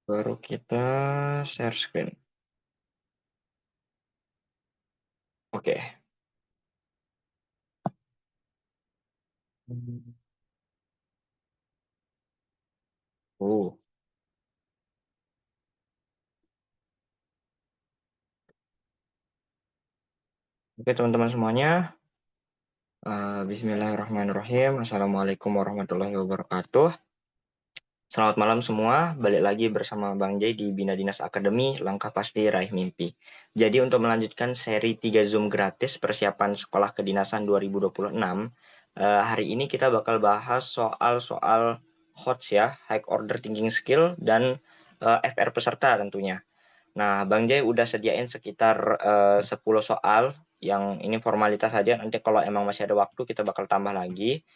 Baru kita share screen. Oke. Oh, oke teman-teman semuanya. Bismillahirrahmanirrahim. Assalamualaikum warahmatullahi wabarakatuh. Selamat malam semua. Balik lagi bersama Bang Jay di Bina Dinas Akademi. Langkah pasti raih mimpi. Jadi untuk melanjutkan seri 3 Zoom gratis persiapan sekolah kedinasan 2026, hari ini kita bakal bahas soal-soal HOTS ya, High Order Thinking Skill dan FR peserta tentunya. Nah, Bang Jay udah sediain sekitar 10 soal, yang ini formalitas saja, nanti kalau emang masih ada waktu kita bakal tambah lagi.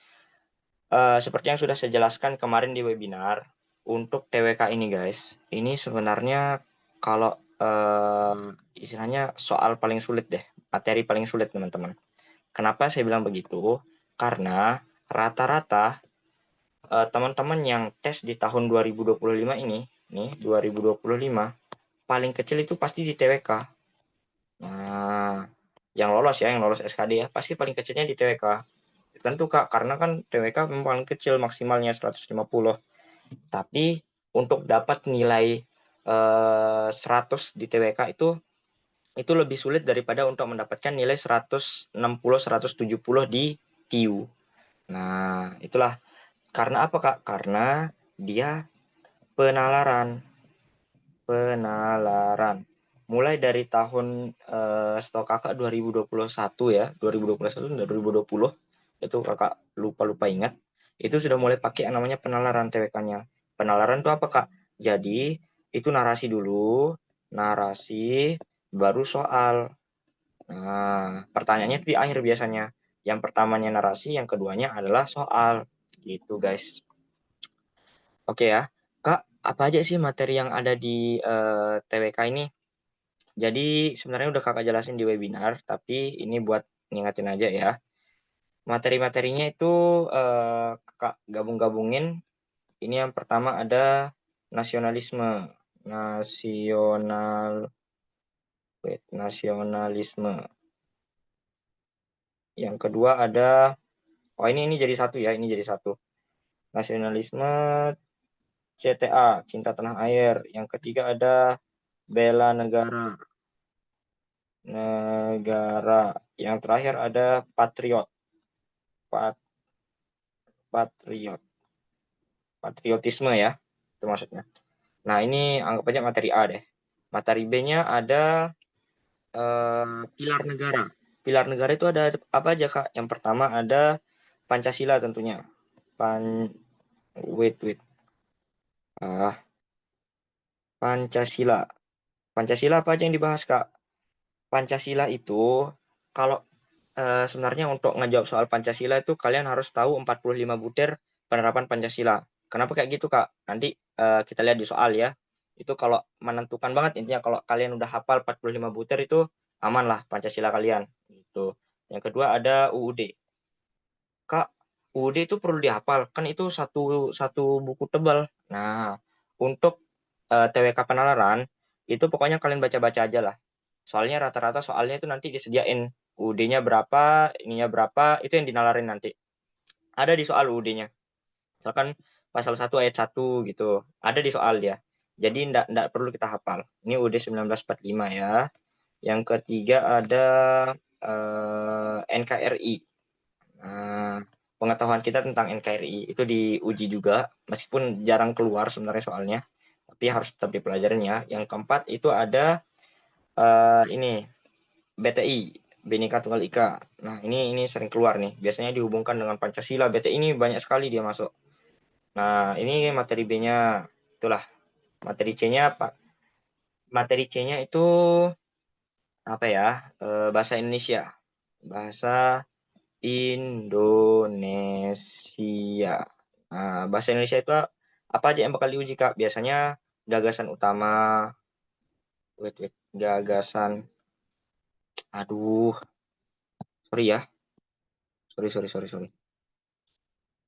Seperti yang sudah saya jelaskan kemarin di webinar, untuk TWK ini guys, ini sebenarnya kalau istilahnya soal paling sulit deh, materi paling sulit teman-teman. Kenapa saya bilang begitu? Karena rata-rata teman-teman yang tes di tahun 2025 ini, nih 2025, paling kecil itu pasti di TWK. Nah, yang lolos SKD ya, pasti paling kecilnya di TWK. Tentu Kak, karena kan TWK memang paling kecil maksimalnya 150. Tapi untuk dapat nilai 100 di TWK itu lebih sulit daripada untuk mendapatkan nilai 160 170 di TIU. Nah, itulah karena apa Kak? Karena dia penalaran. Mulai dari tahun setahu Kakak 2021 ya, 2021 dan 2020 itu Kakak lupa ingat, itu sudah mulai pakai yang namanya penalaran TWK-nya. Penalaran itu apa Kak? Jadi itu narasi dulu, narasi baru soal. Nah, pertanyaannya itu di akhir biasanya. Yang pertamanya narasi, yang keduanya adalah soal. Gitu guys. Oke ya. Kak, apa aja sih materi yang ada di TWK ini? Jadi sebenarnya udah kakak jelasin di webinar, tapi ini buat ngingetin aja ya. Materi-materinya itu kakak gabung-gabungin. Ini yang pertama ada nasionalisme, nasionalisme. Yang kedua ada, ini jadi satu ya, ini jadi satu. Nasionalisme CTA, cinta tanah air. Yang ketiga ada bela negara. Yang terakhir ada patriot. Patriot. Patriotisme ya, itu maksudnya. Nah, ini anggap aja materi A deh. Materi B-nya ada pilar negara. Pilar negara itu ada apa aja, Kak? Yang pertama ada Pancasila tentunya. Pan wait. Pancasila. Pancasila apa aja yang dibahas, Kak? Pancasila itu kalau sebenarnya untuk ngejawab soal Pancasila itu kalian harus tahu 45 butir penerapan Pancasila. Kenapa kayak gitu, Kak? Nanti kita lihat di soal ya. Itu kalau menentukan banget intinya kalau kalian udah hafal 45 butir itu aman lah Pancasila kalian. Gitu. Yang kedua ada UUD. Kak, UUD itu perlu dihafal. Kan itu satu buku tebal. Nah, untuk TWK penalaran itu pokoknya kalian baca-baca aja lah. Soalnya rata-rata soalnya itu nanti disediain UUD-nya berapa, ininya berapa, itu yang dinalarin nanti. Ada di soal UUD-nya. Misalkan pasal 1 ayat 1 gitu. Ada di soal dia. Jadi enggak perlu kita hafal. Ini UUD 1945 ya. Yang ketiga ada NKRI. Nah, pengetahuan kita tentang NKRI itu diuji juga, meskipun jarang keluar sebenarnya soalnya, tapi harus tetap dipelajarin ya. Yang keempat itu ada ini BTI, Bhinneka Tunggal Ika. Nah, ini sering keluar nih. Biasanya dihubungkan dengan Pancasila. BTI ini banyak sekali dia masuk. Nah, ini materi B-nya. Itulah. Materi C-nya apa? Materi C-nya itu apa ya? Bahasa Indonesia. Bahasa Indonesia. Nah, bahasa Indonesia itu apa aja yang bakal diuji, Kak? Biasanya gagasan utama. Wait. Gagasan. Aduh, sorry ya. Sorry.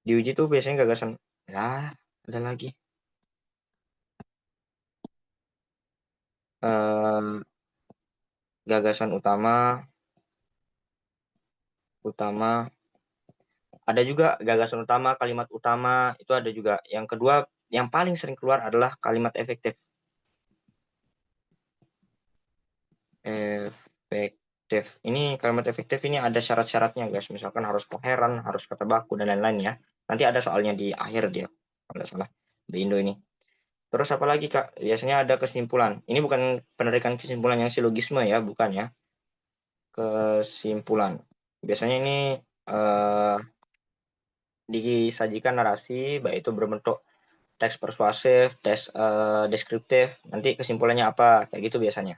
Diuji tuh biasanya gagasan. Ya, ada lagi. gagasan utama ada juga gagasan utama, kalimat utama, itu ada juga. Yang kedua, yang paling sering keluar adalah kalimat efektif. Ini kalimat efektif ini ada syarat-syaratnya, guys. Misalkan harus koheren, harus kata baku, dan lain-lain ya. Nanti ada soalnya di akhir dia, kalau nggak salah, di Indo ini. Terus apa lagi, Kak? Biasanya ada kesimpulan. Ini bukan penarikan kesimpulan yang silogisme ya, bukan ya. Kesimpulan. Biasanya ini disajikan narasi, baik itu berbentuk teks persuasif, teks deskriptif, nanti kesimpulannya apa, kayak gitu biasanya.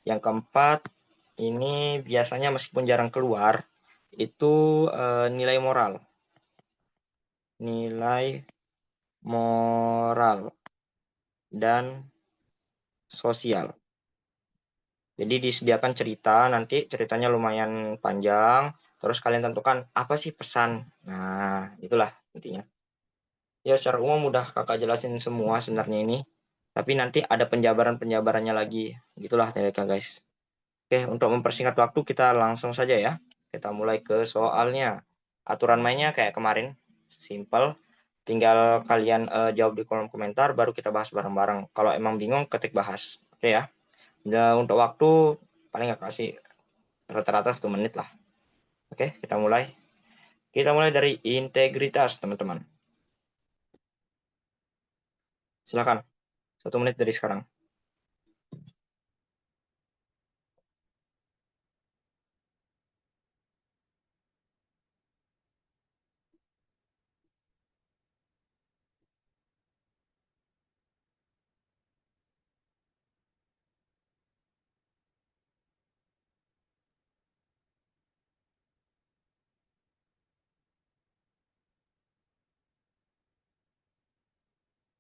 Yang keempat, ini biasanya meskipun jarang keluar, itu nilai moral dan sosial. Jadi disediakan cerita, nanti ceritanya lumayan panjang, terus kalian tentukan apa sih pesan. Nah, itulah intinya. Ya, secara umum udah kakak jelasin semua sebenarnya ini. Tapi nanti ada penjabaran-penjabarannya lagi. Gitulah mereka, guys. Oke, untuk mempersingkat waktu kita langsung saja ya. Kita mulai ke soalnya. Aturan mainnya kayak kemarin, simple. Tinggal kalian jawab di kolom komentar, baru kita bahas bareng-bareng. Kalau emang bingung, ketik bahas. Oke ya. Dan untuk waktu, paling nggak kasih rata-rata 1 menit lah. Oke, kita mulai. Kita mulai dari integritas, teman-teman. Silakan, 1 menit dari sekarang.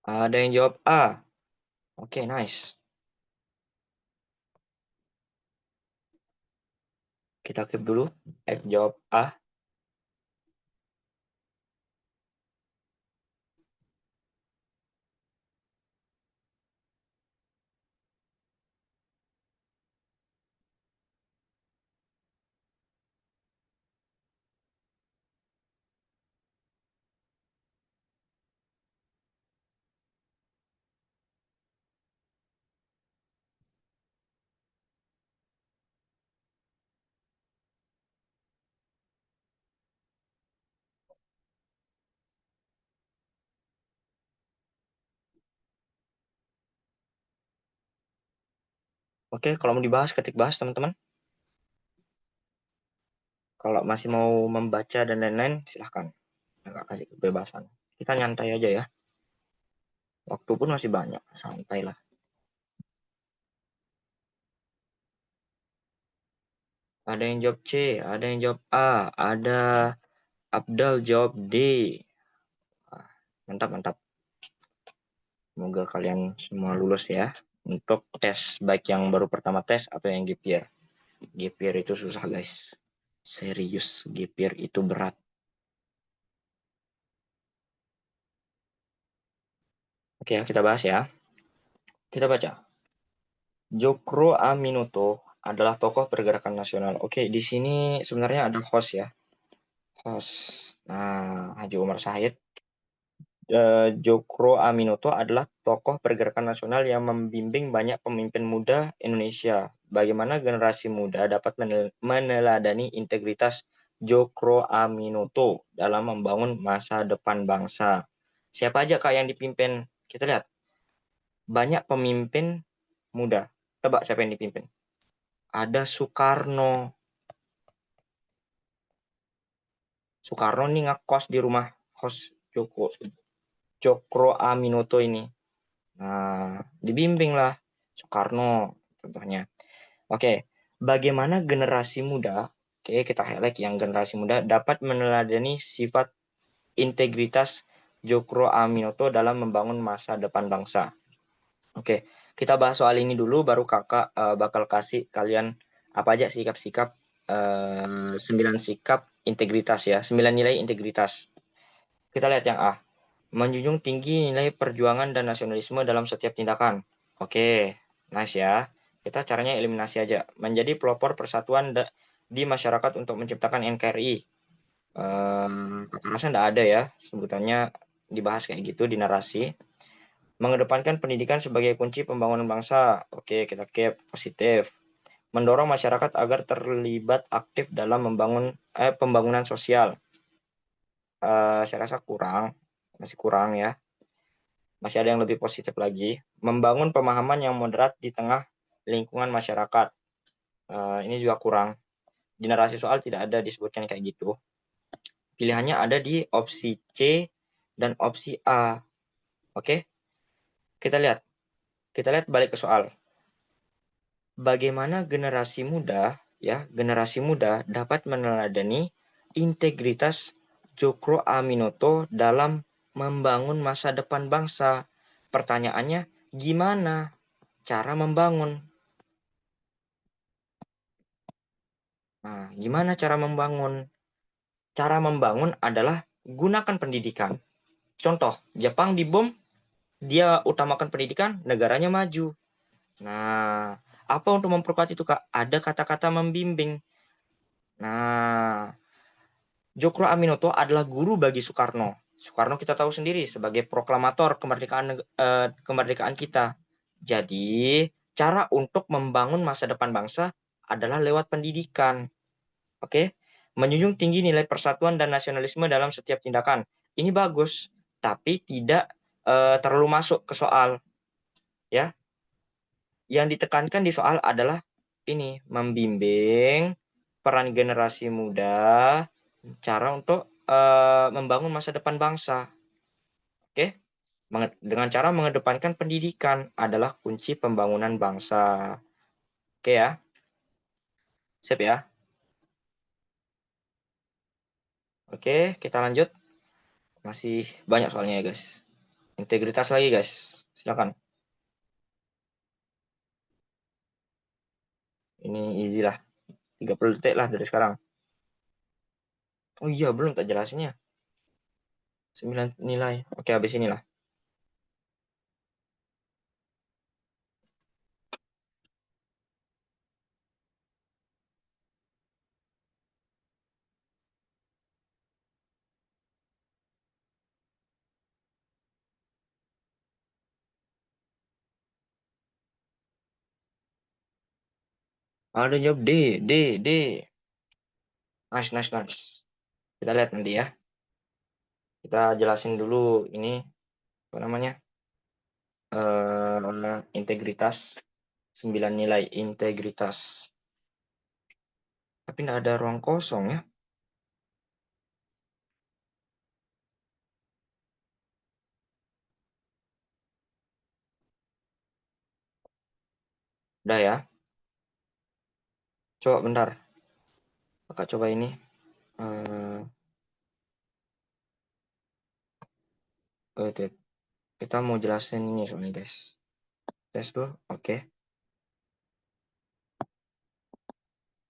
Ada yang jawab A. Oke, nice. Kita keep dulu. F jawab A. Oke, kalau mau dibahas, ketik bahas, teman-teman. Kalau masih mau membaca dan lain-lain, silahkan. Nggak kasih kebebasan. Kita nyantai aja ya. Waktu pun masih banyak. Santai lah. Ada yang jawab C, ada yang jawab A, ada Abdal jawab D. Mantap, mantap. Semoga kalian semua lulus ya. Untuk tes, baik yang baru pertama tes atau yang gap year. Gap year itu susah, guys. Serius, gap year itu berat. Oke, kita bahas ya. Kita baca. Jokro Aminoto adalah tokoh pergerakan nasional. Oke, di sini sebenarnya ada host ya. Host. Nah, Haji Umar Said. Jokro Aminoto adalah tokoh pergerakan nasional yang membimbing banyak pemimpin muda Indonesia. Bagaimana generasi muda dapat meneladani integritas Jokro Aminoto dalam membangun masa depan bangsa. Siapa aja Kak yang dipimpin? Kita lihat. Banyak pemimpin muda. Tebak siapa yang dipimpin? Ada Soekarno. Soekarno nih ngekos di rumah host Jokro Aminoto ini. Nah, dibimbing lah Soekarno contohnya. Oke, bagaimana generasi muda, oke kita highlight yang generasi muda dapat meneladani sifat integritas Jokro Aminoto dalam membangun masa depan bangsa. Oke, kita bahas soal ini dulu, baru kakak bakal kasih kalian apa aja sikap-sikap 9 sikap integritas ya, 9 nilai integritas. Kita lihat yang A. Menjunjung tinggi nilai perjuangan dan nasionalisme dalam setiap tindakan. Oke. Nice ya. Kita caranya eliminasi aja. Menjadi pelopor persatuan di masyarakat untuk menciptakan NKRI. Kekerasan tidak ada ya, sebutannya dibahas kayak gitu di narasi. Mengedepankan pendidikan sebagai kunci pembangunan bangsa. Oke, kita keep positif. Mendorong masyarakat agar terlibat aktif dalam pembangunan sosial. Saya rasa masih kurang ya. Masih ada yang lebih positif lagi. Membangun pemahaman yang moderat di tengah lingkungan masyarakat. Ini juga kurang. Di narasi soal tidak ada disebutkan kayak gitu. Pilihannya ada di opsi C dan opsi A. Oke, kita lihat. Kita lihat balik ke soal. Bagaimana generasi muda dapat meneladani integritas Cokro Aminoto dalam membangun masa depan bangsa. Pertanyaannya, gimana cara membangun? Nah, gimana cara membangun? Cara membangun adalah gunakan pendidikan. Contoh, Jepang dibom, dia utamakan pendidikan, negaranya maju. Nah, apa untuk memperkuat itu, Kak? Ada kata-kata membimbing. Nah, Cokro Aminoto adalah guru bagi Soekarno. Soekarno kita tahu sendiri sebagai proklamator kemerdekaan kita. Jadi, cara untuk membangun masa depan bangsa adalah lewat pendidikan. Oke? Menjunjung tinggi nilai persatuan dan nasionalisme dalam setiap tindakan. Ini bagus, tapi tidak terlalu masuk ke soal. Ya, yang ditekankan di soal adalah ini, membimbing peran generasi muda, cara untuk membangun masa depan bangsa. Oke, dengan cara mengedepankan pendidikan adalah kunci pembangunan bangsa. Oke ya, sip ya. Oke, kita lanjut. Masih banyak soalnya ya guys. Integritas lagi guys, silakan. Ini easy lah, 30 detik lah dari sekarang. Oh iya, belum tak jelasinnya. 9 nilai. Oke, habis inilah. Ada jawab D, D, D. Nice, nice, nice. Kita lihat nanti ya. Kita jelasin dulu ini apa namanya? Integritas. 9 nilai integritas. Tapi tidak ada ruang kosong ya. Udah ya. Coba bentar. Kakak coba ini. Kita mau jelasin ini soalnya guys. Tes dulu. Oke.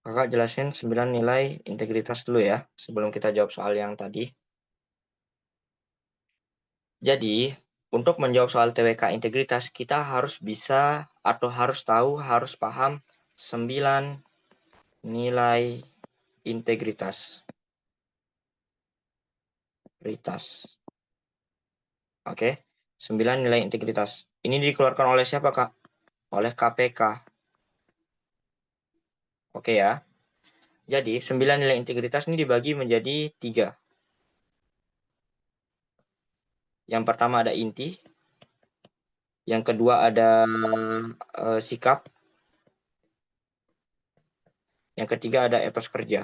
Kakak jelasin 9 nilai integritas dulu ya. Sebelum kita jawab soal yang tadi. Jadi, untuk menjawab soal TWK integritas, kita harus bisa atau harus tahu, harus paham 9 nilai integritas. Oke, 9 nilai integritas. Ini dikeluarkan oleh siapa, Kak? Oleh KPK. Oke ya. Jadi, 9 nilai integritas ini dibagi menjadi 3. Yang pertama ada inti. Yang kedua ada sikap. Yang ketiga ada etos kerja.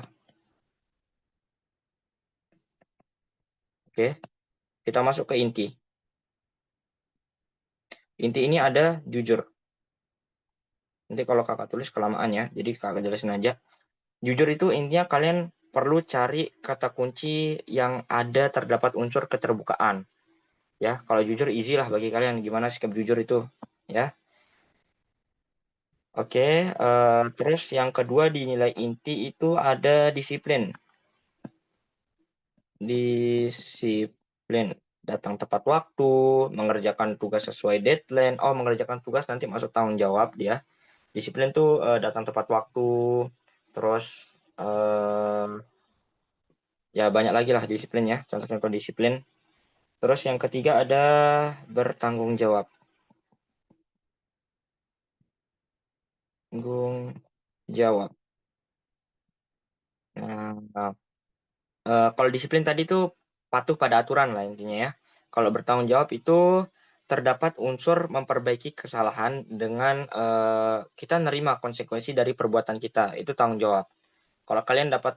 Oke, kita masuk ke inti. Inti ini ada jujur. Nanti kalau kakak tulis kelamaan ya, jadi kakak jelasin aja. Jujur itu intinya kalian perlu cari kata kunci yang ada terdapat unsur keterbukaan. Ya, kalau jujur easy lah bagi kalian gimana sikap jujur itu, ya. Oke, terus yang kedua di nilai inti itu ada disiplin. Disiplin. datang tepat waktu, mengerjakan tugas sesuai deadline. Oh, mengerjakan tugas nanti masuk tanggung jawab dia. Disiplin tuh datang tepat waktu, terus ya banyak lagi lah disiplinnya, contoh-contoh disiplin. Terus yang ketiga ada bertanggung jawab. Tanggung jawab. Nah, kalau disiplin tadi tuh patuh pada aturan lah intinya ya. Kalau bertanggung jawab itu terdapat unsur memperbaiki kesalahan dengan kita nerima konsekuensi dari perbuatan kita, itu tanggung jawab. Kalau kalian dapat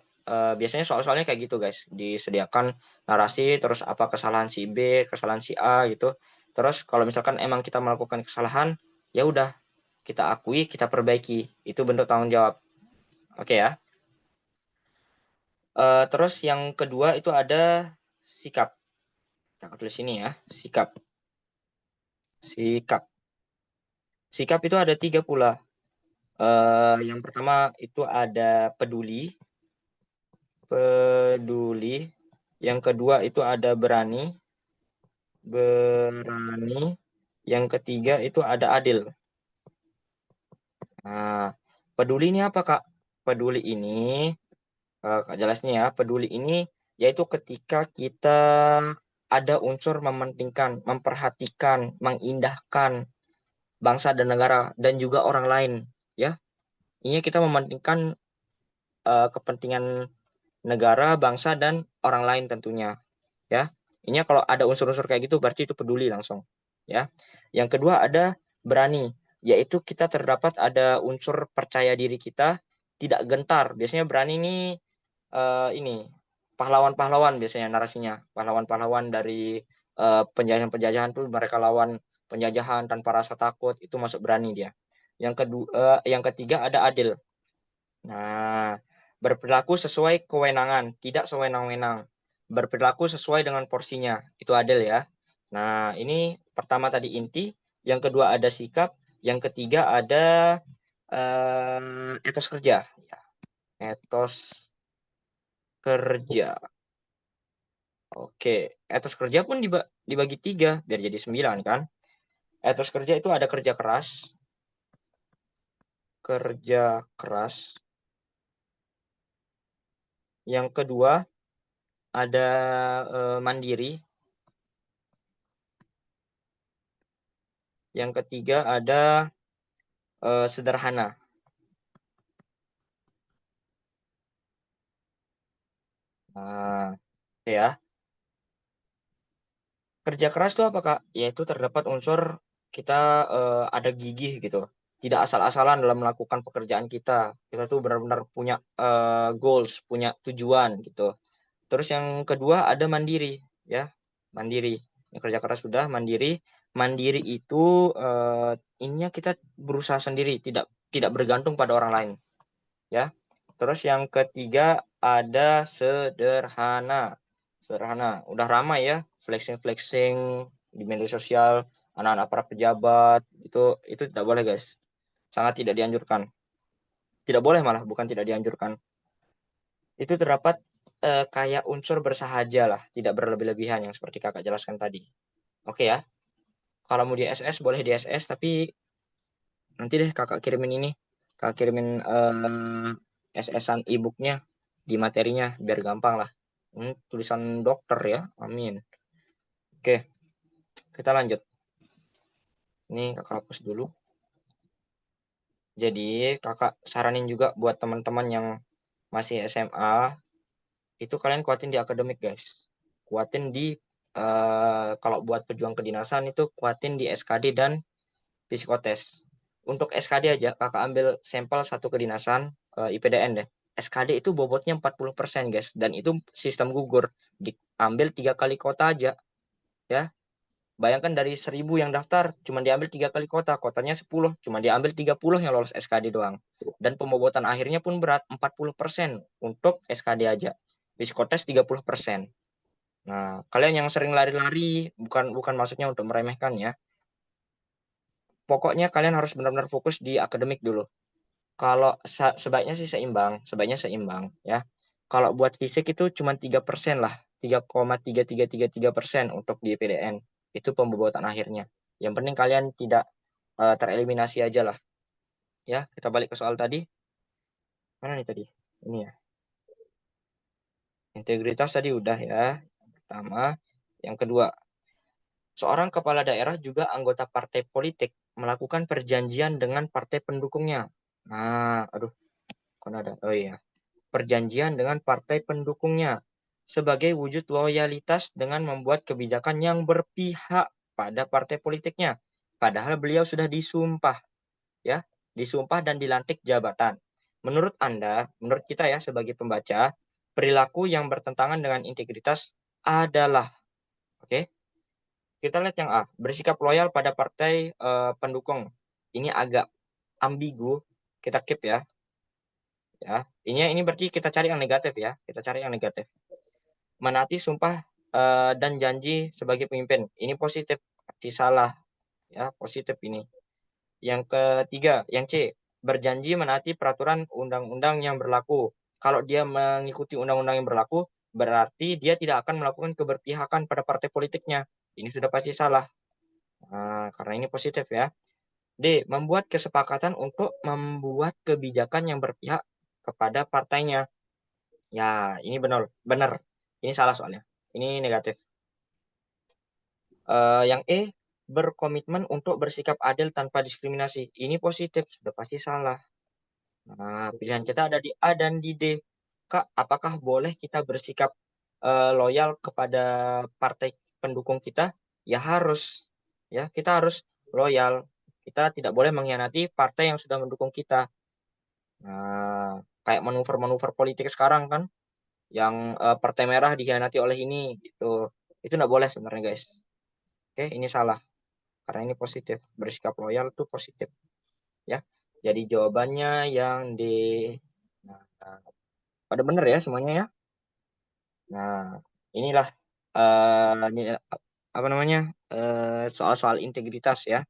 biasanya soal-soalnya kayak gitu guys, disediakan narasi terus apa kesalahan si B, kesalahan si A gitu. Terus kalau misalkan emang kita melakukan kesalahan, ya udah kita akui, kita perbaiki. Itu bentuk tanggung jawab. Oke ya. Terus yang kedua itu ada sikap. Kita tulis ini ya, sikap. Sikap. Sikap itu ada 3 pula. Yang pertama itu ada peduli. Peduli. Yang kedua itu ada berani. Berani. Yang ketiga itu ada adil. Nah, peduli ini apa, Kak? Peduli ini, Kak jelasnya ya, peduli ini yaitu ketika kita ada unsur mementingkan, memperhatikan, mengindahkan bangsa dan negara dan juga orang lain, ya. Ini kita mementingkan kepentingan negara, bangsa dan orang lain tentunya, ya. Ini kalau ada unsur-unsur kayak gitu berarti itu peduli langsung, ya. Yang kedua ada berani, yaitu kita terdapat ada unsur percaya diri kita tidak gentar. Biasanya berani ini pahlawan-pahlawan biasanya narasinya. Pahlawan-pahlawan dari penjajahan-penjajahan tuh mereka lawan penjajahan tanpa rasa takut, itu masuk berani dia. Yang ketiga ada adil. Nah, berperilaku sesuai kewenangan, tidak sewenang-wenang. Berperilaku sesuai dengan porsinya, itu adil ya. Nah, ini pertama tadi inti, yang kedua ada sikap, yang ketiga ada etos kerja. Etos kerja. Oke, etos kerja pun dibagi 3 biar jadi 9 kan. Etos kerja itu ada kerja keras. Yang kedua ada mandiri. Yang ketiga ada sederhana. Nah, ya. Kerja keras itu apa, Kak? Yaitu terdapat unsur kita ada gigih gitu. Tidak asal-asalan dalam melakukan pekerjaan kita. Kita tuh benar-benar punya goals, punya tujuan gitu. Terus yang kedua ada mandiri, ya. Mandiri. Yang kerja keras sudah, mandiri. Mandiri itu ininya kita berusaha sendiri, tidak tidak bergantung pada orang lain, ya. Terus yang ketiga ada sederhana. Sederhana, udah ramai ya flexing-flexing di media sosial, anak-anak para pejabat, itu tidak boleh guys. Sangat tidak dianjurkan. Tidak boleh malah, bukan tidak dianjurkan. Itu terdapat kayak unsur bersahaja lah, tidak berlebih-lebihan yang seperti Kakak jelaskan tadi. Oke ya. Kalau mau di SS boleh di SS, tapi nanti deh Kakak kirimin ini. Kakak kirimin SS-an e-book-nya di materinya biar gampang lah. Tulisan dokter ya. Amin. Oke, kita lanjut. Ini Kakak hapus dulu. Jadi Kakak saranin juga buat teman-teman yang masih SMA, itu kalian kuatin di akademik guys. Kuatin di kalau buat pejuang kedinasan itu kuatin di SKD dan psikotes. Untuk SKD aja Kakak ambil sampel satu kedinasan IPDN deh. SKD itu bobotnya 40% guys, dan itu sistem gugur. Diambil 3 kali kota aja, ya. Bayangkan dari 1.000 yang daftar, cuma diambil 3 kali kota, kotanya 10, cuma diambil 30 yang lolos SKD doang. Dan pembobotan akhirnya pun berat, 40% untuk SKD aja. Psikotes 30%. Nah, kalian yang sering lari-lari, bukan maksudnya untuk meremehkan ya. Pokoknya kalian harus benar-benar fokus di akademik dulu. Kalau sebaiknya sih seimbang ya. Kalau buat fisik itu cuma 3% lah, 3,3333% untuk di PDN. Itu pembobotan akhirnya. Yang penting kalian tidak tereliminasi aja lah. Ya, kita balik ke soal tadi. Mana nih tadi? Ini ya. Integritas tadi udah ya. Yang pertama. Yang kedua, seorang kepala daerah juga anggota partai politik melakukan perjanjian dengan partai pendukungnya. Nah, aduh, kok ada? Oh iya. Perjanjian dengan partai pendukungnya sebagai wujud loyalitas dengan membuat kebijakan yang berpihak pada partai politiknya. Padahal beliau sudah disumpah, ya, disumpah dan dilantik jabatan. Menurut Anda, menurut kita ya sebagai pembaca, perilaku yang bertentangan dengan integritas adalah, oke, kita lihat yang A, bersikap loyal pada partai pendukung. Ini agak ambigu, kita keep ya. Ya, ini berarti kita cari yang negatif ya. Kita cari yang negatif. Menaati sumpah dan janji sebagai pemimpin. Ini positif, pasti salah ya, positif ini. Yang ketiga, yang C, berjanji menaati peraturan undang-undang yang berlaku. Kalau dia mengikuti undang-undang yang berlaku, berarti dia tidak akan melakukan keberpihakan pada partai politiknya. Ini sudah pasti salah. Nah, karena ini positif ya. D, membuat kesepakatan untuk membuat kebijakan yang berpihak kepada partainya. Ya, ini benar, benar. Ini salah soalnya. Ini negatif. Yang E, berkomitmen untuk bersikap adil tanpa diskriminasi. Ini positif, sudah pasti salah. Nah, pilihan kita ada di A dan di D. Kak, apakah boleh kita bersikap loyal kepada partai pendukung kita? Ya harus. Ya, kita harus loyal. Kita tidak boleh mengkhianati partai yang sudah mendukung kita. Nah, kayak manuver-manuver politik sekarang kan, yang partai merah dikhianati oleh ini, gitu. Itu nggak boleh sebenarnya guys. Oke, ini salah. Karena ini positif. Bersikap loyal itu positif. Ya. Jadi jawabannya yang D. Nah, pada benar ya semuanya ya. Nah, inilah ini, apa namanya? Soal-soal integritas ya.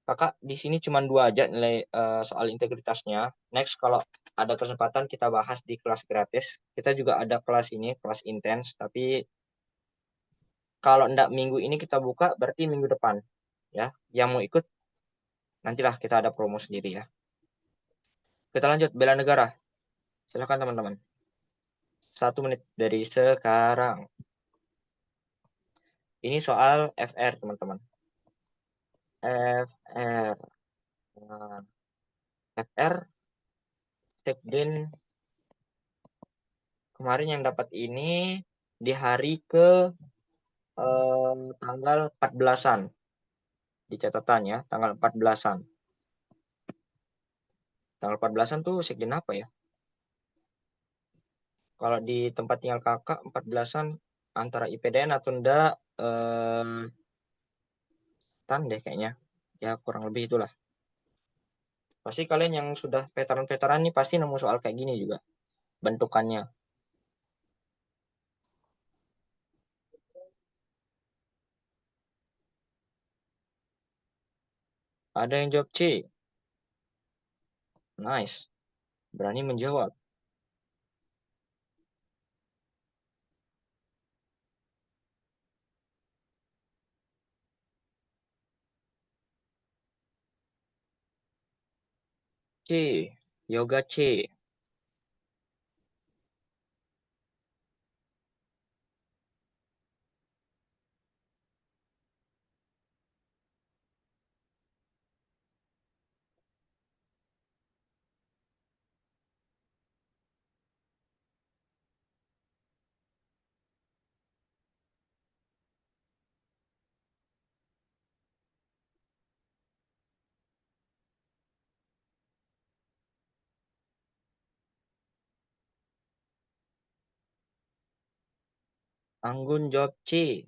Kakak di sini cuma 2 aja nilai soal integritasnya. Next kalau ada kesempatan kita bahas di kelas gratis. Kita juga ada kelas ini, kelas intens, tapi kalau enggak minggu ini kita buka berarti minggu depan ya. Yang mau ikut nantilah kita ada promo sendiri ya. Kita lanjut bela negara. Silakan teman-teman. 1 menit dari sekarang. Ini soal FR teman-teman. FR. Nah, FR Sekjen kemarin yang dapat ini di hari ke tanggal 14-an. Di catatan ya, tanggal 14-an. Tanggal 14-an tuh sekjen apa ya? Kalau di tempat tinggal kakak 14-an antara IPDN atau enggak tan deh kayaknya. Ya kurang lebih itulah. Pasti kalian yang sudah veteran-veteran nih pasti nemu soal kayak gini juga bentukannya. Ada yang jawab C. Nice. Berani menjawab. C. Yoga C. Anggun jawab C.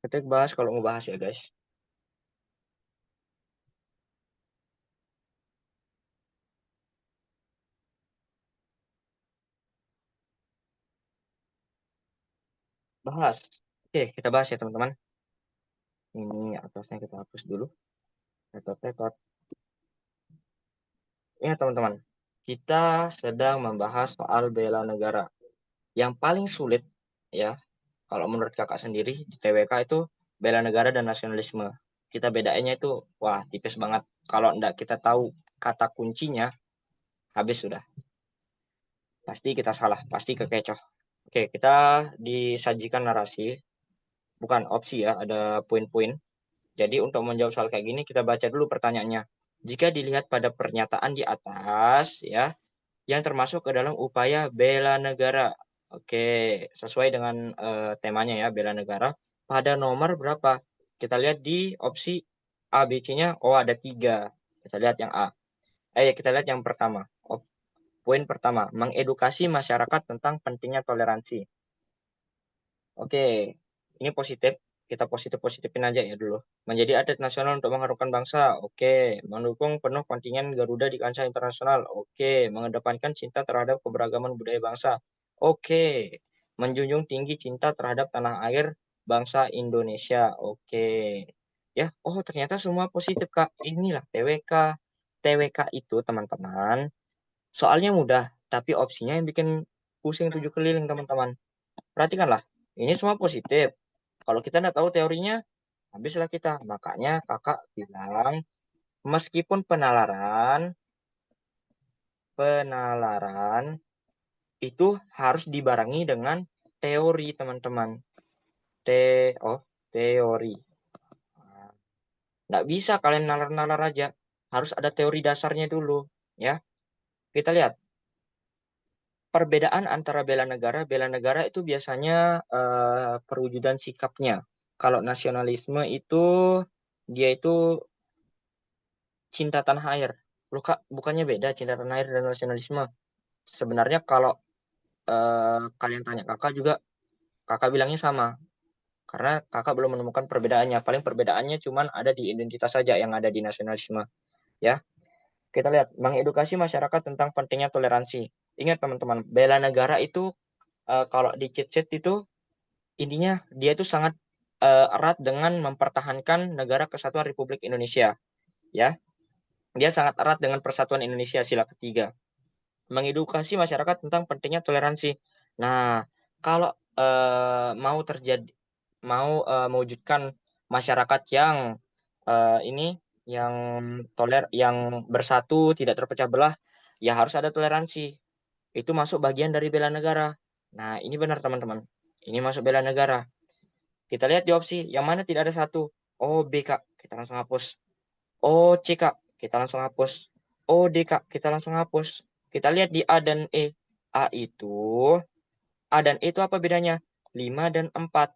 Kita bahas kalau mau bahas ya guys. Bahas. Oke, kita bahas ya teman-teman. Ini atasnya kita hapus dulu. Tetot. Ya teman-teman, kita sedang membahas soal bela negara. Yang paling sulit ya, kalau menurut kakak sendiri di TWK itu bela negara dan nasionalisme. Kita bedainnya itu, wah tipis banget. Kalau enggak kita tahu kata kuncinya, habis sudah. Pasti kita salah, pasti kekecoh. Oke, kita disajikan narasi, bukan opsi ya, ada poin-poin. Jadi untuk menjawab soal kayak gini, kita baca dulu pertanyaannya. Jika dilihat pada pernyataan di atas, ya, yang termasuk ke dalam upaya bela negara. Oke, sesuai dengan temanya ya, bela negara. Pada nomor berapa? Kita lihat di opsi A, B, C-nya, oh ada 3. Kita lihat yang A. Kita lihat yang pertama. Poin pertama, mengedukasi masyarakat tentang pentingnya toleransi. Oke, ini positif. Kita positif-positifin aja ya dulu. Menjadi atlet nasional untuk mengharumkan bangsa. Oke, mendukung penuh kontingen Garuda di kancah internasional. Oke, mengedepankan cinta terhadap keberagaman budaya bangsa. Oke, menjunjung tinggi cinta terhadap tanah air bangsa Indonesia. Oke. Ya, oh ternyata semua positif, Kak. Inilah TWK. TWK itu, teman-teman, soalnya mudah, tapi opsinya yang bikin pusing 7 keliling, teman-teman. Perhatikanlah, ini semua positif. Kalau kita nggak tahu teorinya, habislah kita. Makanya kakak bilang, meskipun penalaran itu harus dibarengi dengan teori, teman-teman. Teori. Nggak bisa kalian nalar-nalar aja. Harus ada teori dasarnya dulu. Ya, kita lihat. Perbedaan antara bela negara itu biasanya perwujudan sikapnya. Kalau nasionalisme itu dia itu cinta tanah air. Loh Kak, bukannya beda cinta tanah air dan nasionalisme? Sebenarnya kalau kalian tanya kakak juga, kakak bilangnya sama. Karena kakak belum menemukan perbedaannya. Paling perbedaannya cuman ada di identitas saja yang ada di nasionalisme. Ya, kita lihat mengedukasi masyarakat tentang pentingnya toleransi. Ingat teman-teman, bela negara itu kalau di cheat sheet itu intinya dia itu sangat erat dengan mempertahankan negara kesatuan Republik Indonesia, ya. Dia sangat erat dengan persatuan Indonesia sila ketiga. Mengedukasi masyarakat tentang pentingnya toleransi. Nah, kalau mau mewujudkan masyarakat yang ini yang yang bersatu, tidak terpecah belah, ya harus ada toleransi. Itu masuk bagian dari bela negara. Nah, ini benar teman-teman. Ini masuk bela negara. Kita lihat di opsi, yang mana tidak ada satu. Oh, B, Kak. Kita langsung hapus. Oh, C, Kak. Kita langsung hapus. Oh, D, Kak. Kita langsung hapus. Kita lihat di A dan E. A dan E itu apa bedanya? 5 dan 4.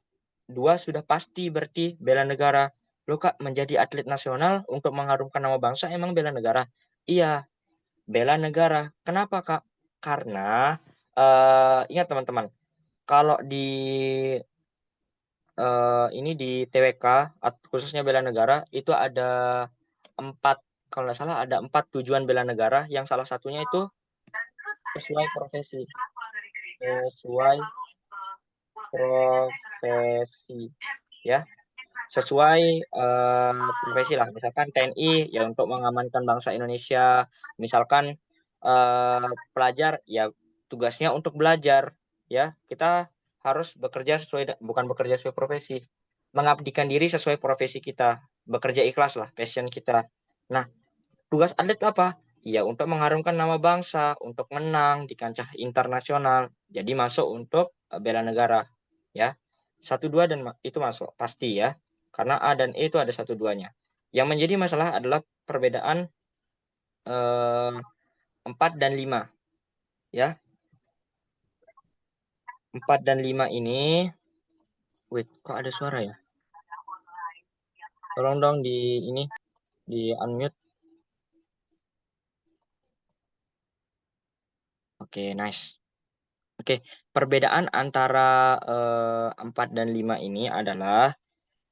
2 sudah pasti berarti bela negara. Loh, Kak, menjadi atlet nasional untuk mengharumkan nama bangsa emang bela negara? Iya, bela negara. Kenapa, Kak? Karena, ingat teman-teman, kalau ini di TWK khususnya bela negara itu ada 4, kalau nggak salah ada 4 tujuan bela negara yang salah satunya itu sesuai profesi. Sesuai profesi, ya. Sesuai profesi lah. Misalkan TNI ya untuk mengamankan bangsa Indonesia. Misalkan pelajar ya tugasnya untuk belajar, ya. Kita harus bekerja bukan bekerja sesuai profesi, mengabdikan diri sesuai profesi kita, bekerja ikhlas lah, passion kita. Nah, tugas atlet apa? Ya untuk mengharumkan nama bangsa, untuk menang di kancah internasional. Jadi masuk untuk bela negara, ya. 1, 2 dan itu masuk pasti ya. Karena A dan E itu ada 1, 2-nya. Yang menjadi masalah adalah perbedaan 4 dan 5, ya. 4 dan 5 ini, wait, kok ada suara ya? Tolong dong di unmute. Oke, nice. Oke, perbedaan antara 4 dan 5 ini adalah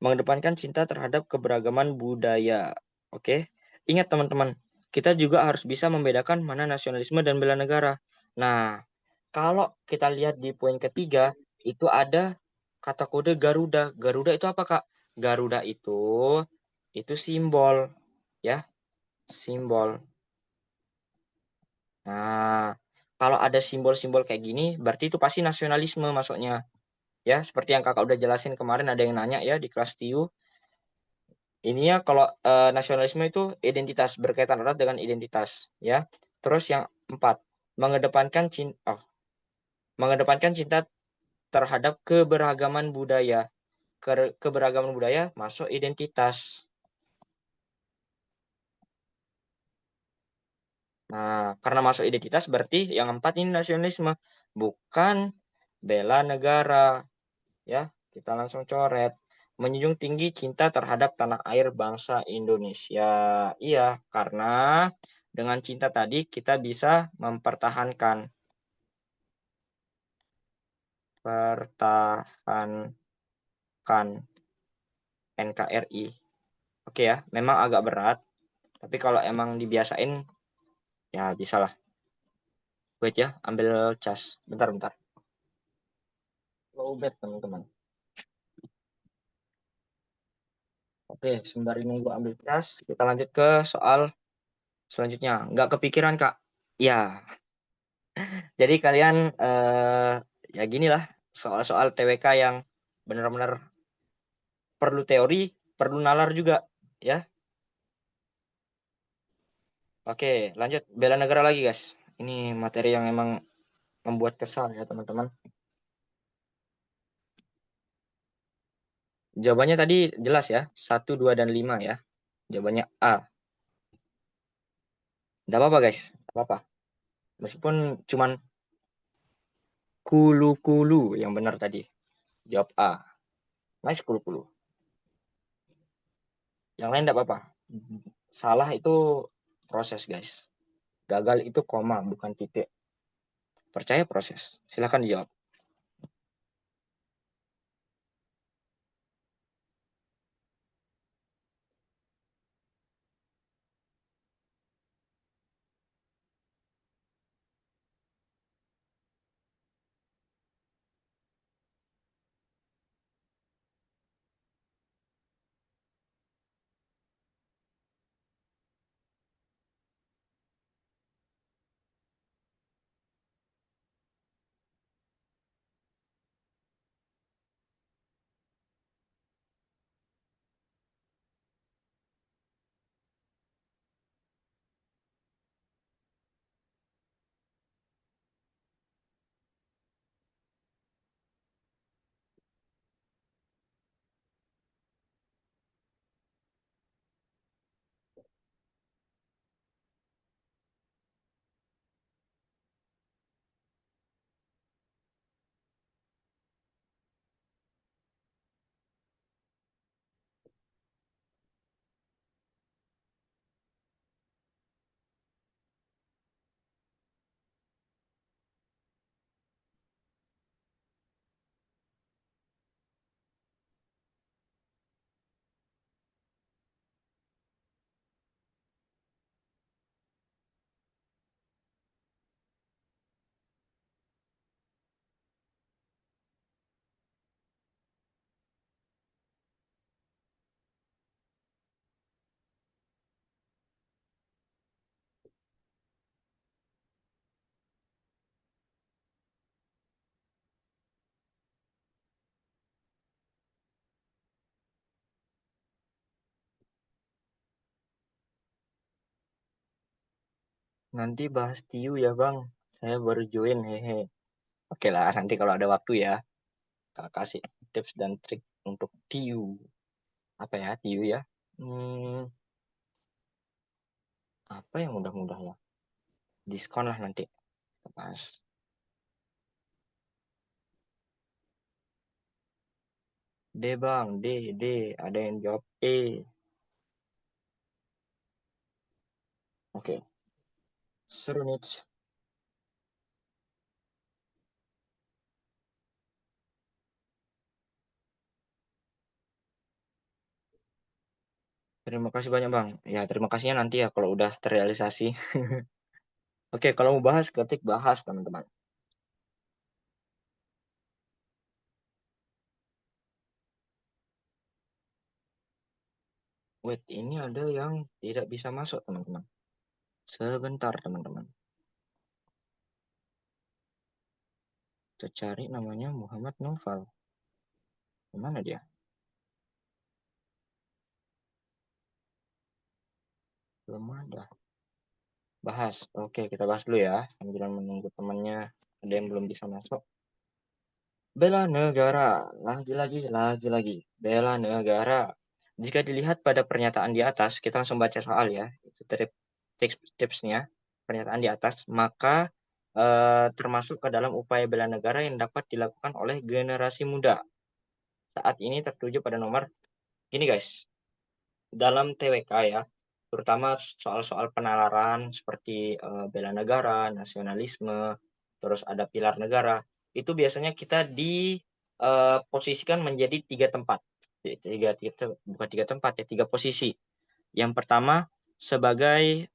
mengedepankan cinta terhadap keberagaman budaya. Oke, ingat teman-teman, kita juga harus bisa membedakan mana nasionalisme dan bela negara. Nah, kalau kita lihat di poin ketiga, itu ada kata kode Garuda. Garuda itu apa, Kak? Garuda itu simbol, ya, simbol. Nah, kalau ada simbol-simbol kayak gini, berarti itu pasti nasionalisme masuknya. Ya, seperti yang Kakak udah jelasin kemarin ada yang nanya ya di kelas TIU. Ini ya kalau nasionalisme itu identitas, berkaitan erat dengan identitas, ya. Terus yang 4, mengedepankan mengedepankan cinta terhadap keberagaman budaya. Keberagaman budaya masuk identitas. Nah, karena masuk identitas berarti yang 4 ini nasionalisme, bukan bela negara, ya. Kita langsung coret. Menjunjung tinggi cinta terhadap tanah air bangsa Indonesia. Iya, karena dengan cinta tadi kita bisa mempertahankan pertahankan NKRI. Oke ya, memang agak berat, tapi kalau emang dibiasain ya bisalah. Wait ya, ambil cas. Bentar, bentar. Lowbat teman-teman. Oke, sebentar ini gua ambil cas. Kita lanjut ke soal selanjutnya. Nggak kepikiran, Kak? Ya, jadi kalian ya ginilah soal-soal TWK yang benar-benar perlu teori, perlu nalar juga, ya. Oke, lanjut bela negara lagi, guys. Ini materi yang emang membuat kesal ya, teman-teman. Jawabannya tadi jelas ya, 1, 2, dan 5 ya. Jawabannya A. Tidak apa-apa, guys. Tidak apa-apa. Meskipun cuman kulu-kulu yang benar tadi. Jawab A. Nice, kulu-kulu. Yang lain tidak apa-apa. Salah itu proses, guys. Gagal itu koma, bukan titik. Percaya proses. Silahkan dijawab. Nanti bahas TIU ya, Bang. Saya baru join, hehe. Oke lah, nanti kalau ada waktu ya, Kakak kasih tips dan trik untuk TIU. Apa ya, TIU ya? Hmm, apa yang mudah-mudah ya? Diskon lah nanti. Pas. D, Bang. D. Ada yang jawab E. Oke. Seru nih. Terima kasih banyak, Bang. Ya, terima kasihnya nanti ya kalau udah terrealisasi. Oke, kalau mau bahas, ketik bahas, teman-teman. Wait, ini ada yang tidak bisa masuk, teman-teman. Sebentar, teman-teman. Kita cari namanya Muhammad Noval. Mana dia? Belum ada. Bahas. Oke, kita bahas dulu ya. Sambil menunggu temannya ada yang belum bisa masuk. Bela negara. Lagi-lagi. Bela negara. Jika dilihat pada pernyataan di atas, kita langsung baca soal ya. Itu tipsnya. Pernyataan di atas. Maka termasuk ke dalam upaya bela negara yang dapat dilakukan oleh generasi muda. Saat ini tertuju pada nomor. Gini guys. Dalam TWK ya, terutama soal-soal penalaran seperti, bela negara, nasionalisme, terus ada pilar negara, itu biasanya kita posisikan menjadi 3 tempat. Bukan 3 tempat ya, 3 posisi. Yang pertama sebagai,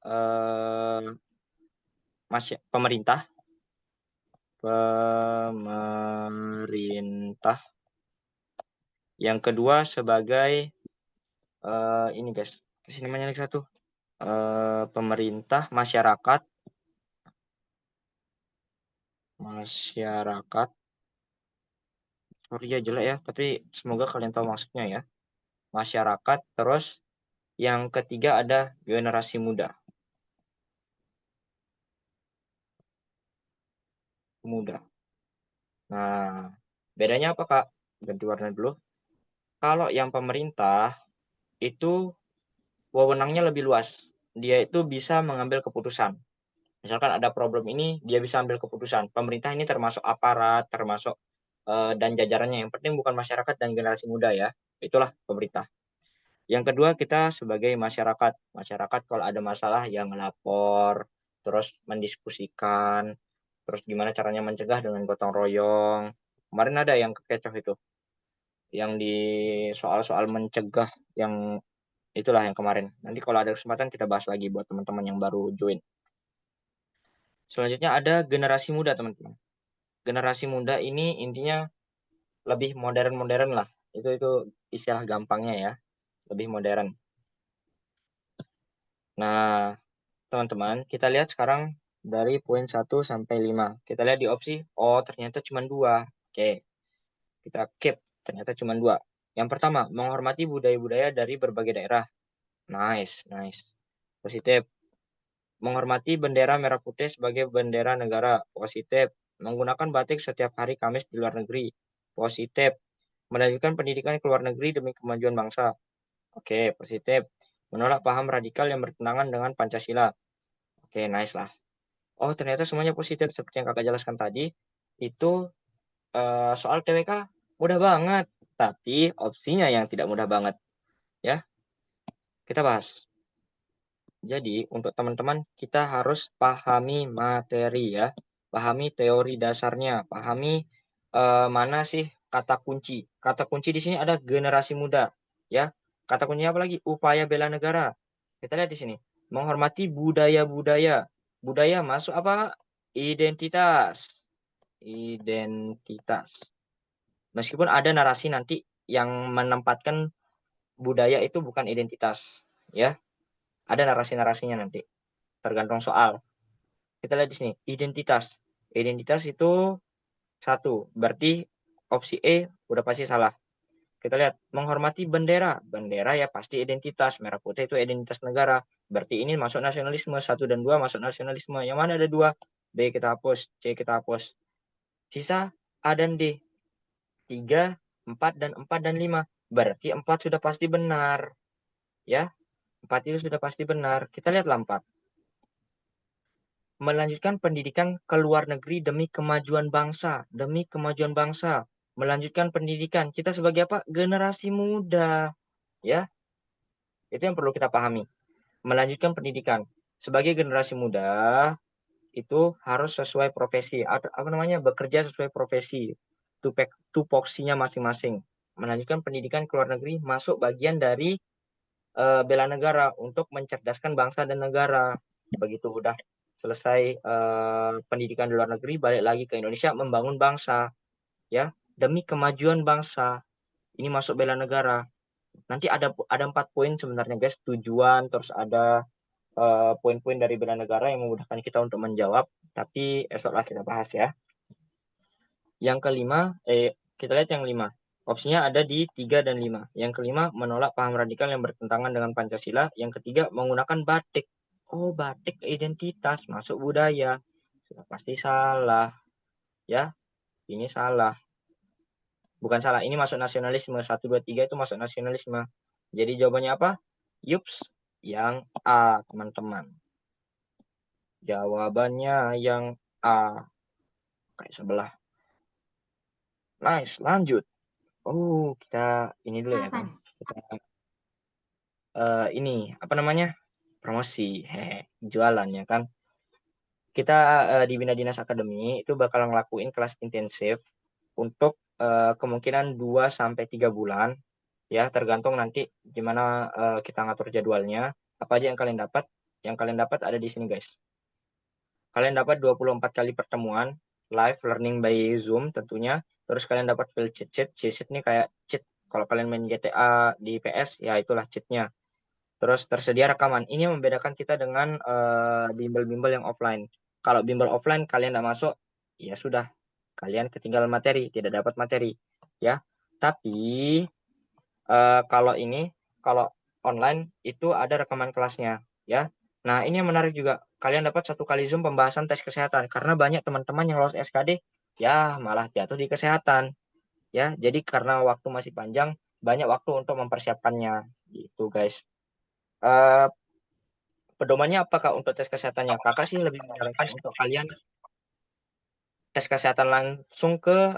pemerintah pemerintah, yang kedua sebagai, ini guys, kasih namanya lagi satu. Pemerintah, masyarakat, sorry ya jelek ya, tapi semoga kalian tahu maksudnya ya. Masyarakat, terus yang ketiga ada generasi muda. Nah, bedanya apa, Kak? Ganti warna dulu. Kalau yang pemerintah itu wewenangnya lebih luas. Dia itu bisa mengambil keputusan. Misalkan ada problem ini, dia bisa ambil keputusan. Pemerintah ini termasuk aparat, termasuk, dan jajarannya, yang penting bukan masyarakat dan generasi muda ya, itulah pemerintah. Yang kedua kita sebagai masyarakat. Masyarakat kalau ada masalah ya ngelapor, terus mendiskusikan, terus gimana caranya mencegah dengan gotong royong. Kemarin ada yang kekecoh itu, yang di soal-soal mencegah yang itulah yang kemarin. Nanti kalau ada kesempatan kita bahas lagi buat teman-teman yang baru join. Selanjutnya ada generasi muda, teman-teman. Generasi muda ini intinya lebih modern-modern lah. Itu istilah gampangnya ya, lebih modern. Nah, teman-teman, kita lihat sekarang dari poin 1 sampai 5. Kita lihat di opsi, oh ternyata cuma 2. Oke, kita keep, ternyata cuma 2. Yang pertama, menghormati budaya-budaya dari berbagai daerah. Nice. Positif. Menghormati bendera merah putih sebagai bendera negara. Positif. Menggunakan batik setiap hari Kamis di luar negeri. Positif. Melanjutkan pendidikan ke luar negeri demi kemajuan bangsa. Oke, positif. Menolak paham radikal yang bertentangan dengan Pancasila. Oke, nice lah. Oh, ternyata semuanya positif seperti yang Kakak jelaskan tadi. Itu, soal TWK mudah banget, tapi opsinya yang tidak mudah banget, ya. Kita bahas. Jadi, untuk teman-teman, kita harus pahami materi ya, pahami teori dasarnya, pahami, mana sih kata kunci. Kata kunci di sini ada generasi muda, ya. Kata kuncinya apa lagi? Upaya bela negara. Kita lihat di sini, menghormati budaya-budaya. Budaya masuk apa? Identitas. Identitas. Meskipun ada narasi nanti yang menempatkan budaya itu bukan identitas, ya. Ada narasi-narasinya nanti, tergantung soal. Kita lihat di sini, identitas. Identitas itu satu, berarti opsi E udah pasti salah. Kita lihat, menghormati bendera. Bendera ya pasti identitas, merah putih itu identitas negara. Berarti ini masuk nasionalisme, 1 dan 2 masuk nasionalisme. Yang mana ada 2? B kita hapus, C kita hapus. Sisa A dan D. 3, 4 dan 5. Berarti 4 sudah pasti benar, ya. 4 itu sudah pasti benar. Kita lihatlah 4. Melanjutkan pendidikan ke luar negeri demi kemajuan bangsa. Melanjutkan pendidikan. Kita sebagai apa? Generasi muda, ya. Itu yang perlu kita pahami. Melanjutkan pendidikan. Sebagai generasi muda, itu harus sesuai profesi, atau apa namanya, bekerja sesuai profesi, tupoksinya masing-masing. Melanjutkan pendidikan ke luar negeri masuk bagian dari bela negara untuk mencerdaskan bangsa dan negara. Begitu udah selesai pendidikan di luar negeri, balik lagi ke Indonesia membangun bangsa, ya, demi kemajuan bangsa. Ini masuk bela negara. Nanti ada 4 poin sebenarnya guys, tujuan, terus ada poin-poin dari bela negara yang memudahkan kita untuk menjawab, tapi esoklah kita bahas ya. Yang kelima, kita lihat yang 5. Opsinya ada di 3 dan 5. Yang kelima, menolak paham radikal yang bertentangan dengan Pancasila. Yang ketiga, menggunakan batik. Oh, batik identitas, masuk budaya. Sudah pasti salah. Ya, ini salah. Bukan salah, ini masuk nasionalisme. 1, 2, 3 itu masuk nasionalisme. Jadi jawabannya apa? Yups, yang A, teman-teman. Jawabannya yang A. Kayak sebelah. Nice, lanjut. Oh, kita ini dulu ya kan. Kita ini apa namanya? Promosi, jualan ya kan. Kita di Bina Dinas Akademi itu bakal ngelakuin kelas intensif untuk kemungkinan 2 sampai 3 bulan ya, tergantung nanti gimana kita ngatur jadwalnya. Apa aja yang kalian dapat? Yang kalian dapat ada di sini, guys. Kalian dapat 24 kali pertemuan live learning by Zoom tentunya. Terus kalian dapat file cheat. Cheat ini kayak cheat kalau kalian main GTA di PS ya itulah cheatnya. Terus tersedia rekaman. Ini yang membedakan kita dengan bimbel-bimbel yang offline. Kalau bimbel offline kalian tidak masuk, ya sudah. Kalian ketinggalan materi, tidak dapat materi. Ya. Tapi kalau online itu ada rekaman kelasnya. Ya. Nah, ini yang menarik juga. Kalian dapat 1 kali Zoom pembahasan tes kesehatan. Karena banyak teman-teman yang lolos SKD, ya malah jatuh di kesehatan. Ya, jadi karena waktu masih panjang, banyak waktu untuk mempersiapkannya. Gitu, guys. Pedomannya apakah untuk tes kesehatannya? Kakak sih lebih menyarankan untuk kalian tes kesehatan langsung ke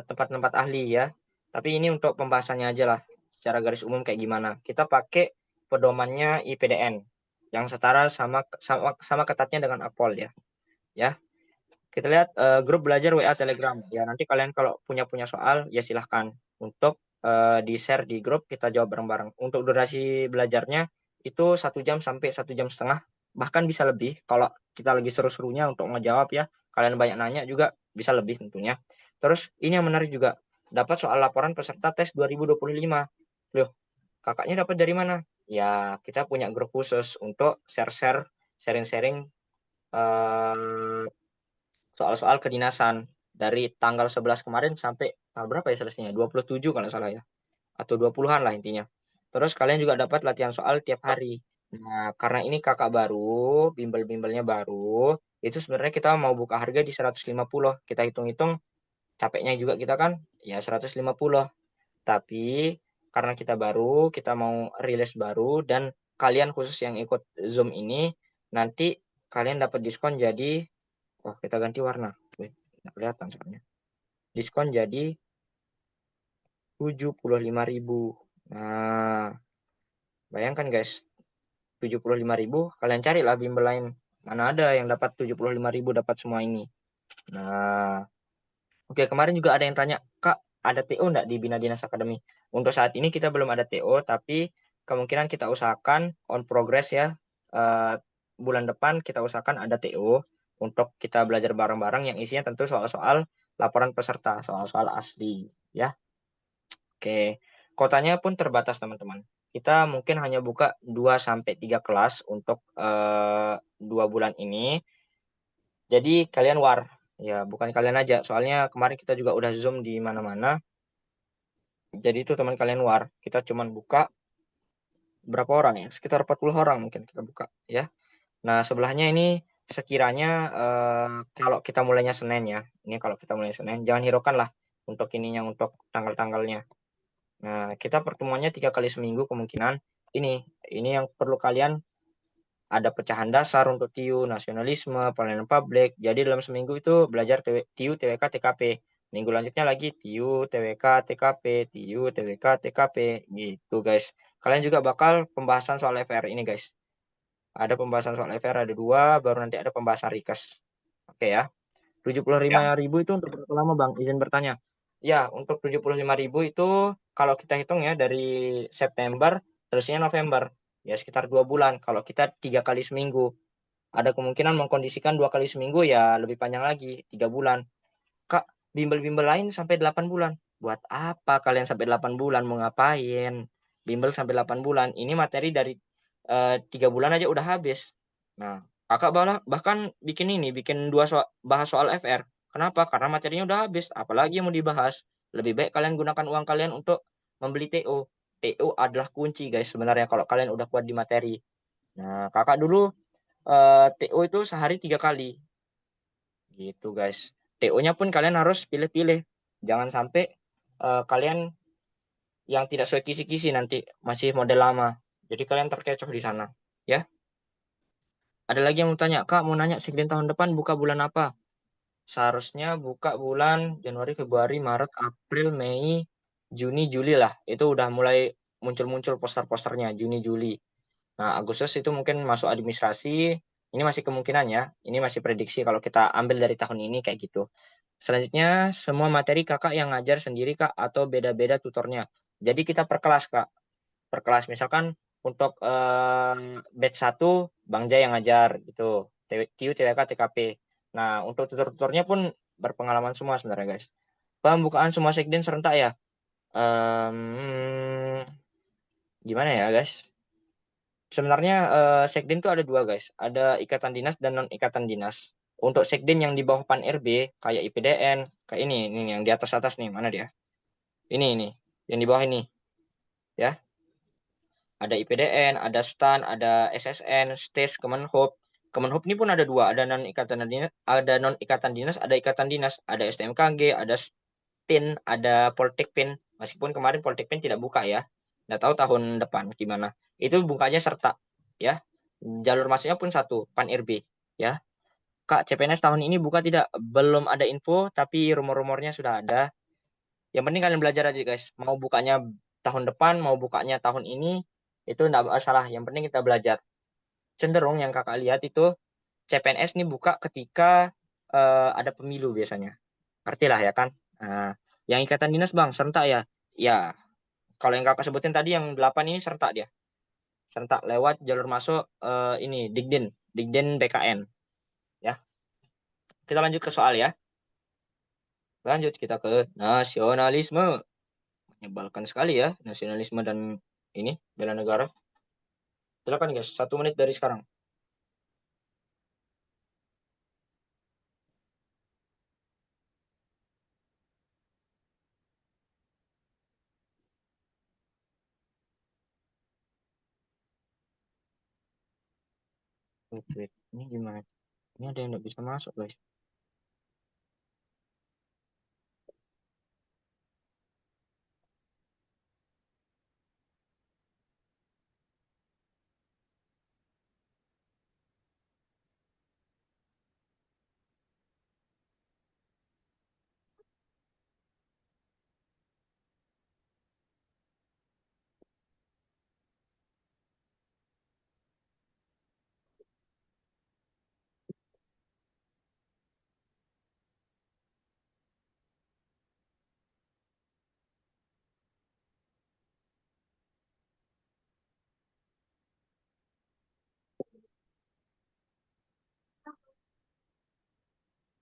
tempat-tempat ahli ya. Tapi ini untuk pembahasannya aja lah, secara garis umum kayak gimana. Kita pakai pedomannya IPDN yang setara sama ketatnya dengan Akpol ya. Ya. Kita lihat grup belajar WA Telegram. Ya, nanti kalian kalau punya soal ya silahkan untuk di-share di grup, kita jawab bareng-bareng. Untuk durasi belajarnya itu 1 jam sampai 1,5 jam, bahkan bisa lebih kalau kita lagi seru-serunya untuk ngejawab ya. Kalian banyak nanya juga bisa lebih tentunya. Terus ini yang menarik juga, dapat soal laporan peserta tes 2025. Loh, kakaknya dapat dari mana? Ya, kita punya grup khusus untuk sharing-sharing soal-soal kedinasan dari tanggal 11 kemarin sampai tanggal berapa ya selesainya? 27 kalau salah ya. Atau 20-an lah intinya. Terus kalian juga dapat latihan soal tiap hari. Nah, karena ini kakak baru, bimbel-bimbelnya baru, itu sebenarnya kita mau buka harga di 150. Kita hitung-hitung capeknya juga kita kan ya 150. Tapi karena kita baru, kita mau rilis baru dan kalian khusus yang ikut Zoom ini nanti kalian dapat diskon jadi kita ganti warna. Nggak kelihatan soalnya. Diskon jadi 75.000. Nah, bayangkan guys, 75.000, kalian carilah bimbel lain. Mana ada yang dapat 75.000 dapat semua ini. Nah, oke, kemarin juga ada yang tanya, Kak, ada TO enggak di Bina Dinas Akademi? Untuk saat ini kita belum ada TO, tapi kemungkinan kita usahakan on progress ya. Bulan depan kita usahakan ada TO untuk kita belajar bareng-bareng yang isinya tentu soal-soal laporan peserta, soal-soal asli ya. Oke, kotanya pun terbatas teman-teman. Kita mungkin hanya buka 2 sampai 3 kelas untuk 2 bulan ini. Jadi kalian ya bukan kalian aja, soalnya kemarin kita juga udah Zoom di mana-mana. Jadi itu teman kalian kita cuman buka berapa orang ya? Sekitar 40 orang mungkin kita buka ya. Nah, sebelahnya ini sekiranya kalau kita mulainya Senin ya. Ini kalau kita mulai Senin, jangan hiraukan lah untuk ininya, untuk tanggal-tanggalnya. Nah, kita pertemuannya 3 kali seminggu kemungkinan. Ini yang perlu kalian ada pecahan dasar untuk TIU, nasionalisme, pelayanan publik. Jadi dalam seminggu itu belajar TIU, TWK, TKP. Minggu lanjutnya lagi TIU, TWK, TKP, TIU, TWK, TKP, gitu guys. Kalian juga bakal pembahasan soal FR ini guys. Ada pembahasan soal FR ada 2, baru nanti ada pembahasan Rikes. Oke ya. 75.000 itu untuk berapa lama Bang? Izin bertanya. Ya, untuk 75.000 itu kalau kita hitung ya dari September terusnya November. Ya sekitar 2 bulan. Kalau kita 3 kali seminggu. Ada kemungkinan mengkondisikan 2 kali seminggu ya lebih panjang lagi, 3 bulan. Kak, bimbel-bimbel lain sampai 8 bulan. Buat apa kalian sampai 8 bulan? Mau ngapain? bimbel sampai 8 bulan. Ini materi dari 3 bulan aja udah habis. Nah, Kakak bahkan bikin 2 bahas soal FR. Kenapa? Karena materinya udah habis, apalagi yang mau dibahas. Lebih baik kalian gunakan uang kalian untuk membeli TO. TO adalah kunci guys sebenarnya kalau kalian udah kuat di materi. Nah, Kakak dulu, TO itu sehari 3 kali, gitu guys. TO-nya pun kalian harus pilih-pilih, jangan sampai, kalian yang tidak sesuai kisi-kisi nanti masih model lama. Jadi kalian terkecoh di sana, ya. Ada lagi yang mau tanya, "Kak, mau nanya Sekden tahun depan buka bulan apa?" Seharusnya buka bulan Januari, Februari, Maret, April, Mei, Juni, Juli lah. Itu udah mulai muncul-muncul poster-posternya, Juni, Juli. Nah, Agustus itu mungkin masuk administrasi, ini masih kemungkinan ya, ini masih prediksi kalau kita ambil dari tahun ini kayak gitu. Selanjutnya, semua materi Kakak yang ngajar sendiri Kak, atau beda-beda tutornya? Jadi kita per kelas Kak, per kelas. Misalkan untuk, batch 1 Bang Jai yang ngajar gitu, TIU, TWK, TKP. Nah, untuk tutor-tutornya pun berpengalaman semua sebenarnya guys. Pembukaan semua sekden serentak ya? Mmm, Gimana ya guys? Sebenarnya, sekden itu ada 2 guys, ada ikatan dinas dan non ikatan dinas. Untuk sekden yang di bawah Pan-RB kayak IPDN, kayak ini yang di atas-atas nih, mana dia? Ini, yang di bawah ini, ya. Ada IPDN, ada STAN, ada SSN, STIS, Kemenhub. Kemenhub ini pun ada 2, ada non ikatan dinas, ada ikatan dinas, ada STMKG, ada STIN, ada Poltekpin. Meskipun kemarin Poltekpin tidak buka ya, nggak tahu tahun depan gimana. Itu bukanya serta, ya. Jalur masuknya pun satu, Pan-RB, ya. "Kak, CPNS tahun ini buka tidak?" Belum ada info, tapi rumor-rumornya sudah ada. Yang penting kalian belajar aja guys, mau bukanya tahun depan, mau bukanya tahun ini, itu nggak masalah, yang penting kita belajar. Cenderung yang Kakak lihat itu CPNS nih buka ketika, ada pemilu biasanya, ngertilah ya kan? Nah, yang ikatan dinas Bang, serentak ya? Ya, kalau yang Kakak sebutin tadi yang 8 ini serentak dia, serentak lewat jalur masuk, ini Digdin, Digden BKN, ya. Kita lanjut ke soal ya, lanjut kita ke nasionalisme. Menyebalkan sekali ya, nasionalisme dan ini, bela negara. Silakan guys, 1 menit dari sekarang. Wait, wait, ini gimana? Ini ada yang nggak bisa masuk guys.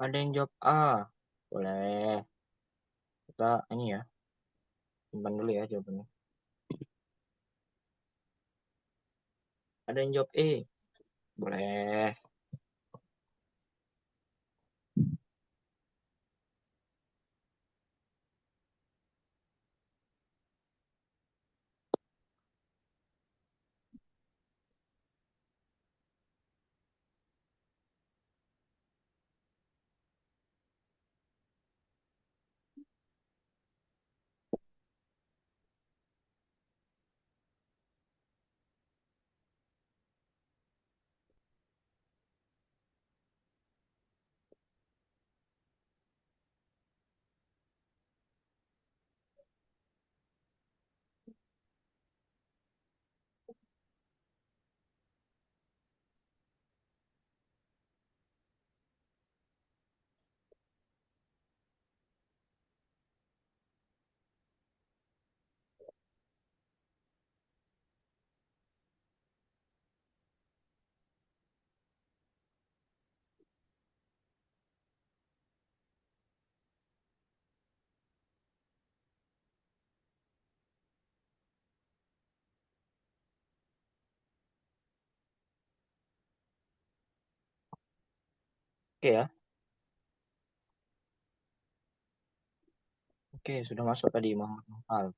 Ada yang jawab A. Boleh. Kita ini ya, simpan dulu ya jawabannya. Ada yang jawab E. Boleh. Oke ya. Oke, sudah masuk tadi Muhammad Naufal.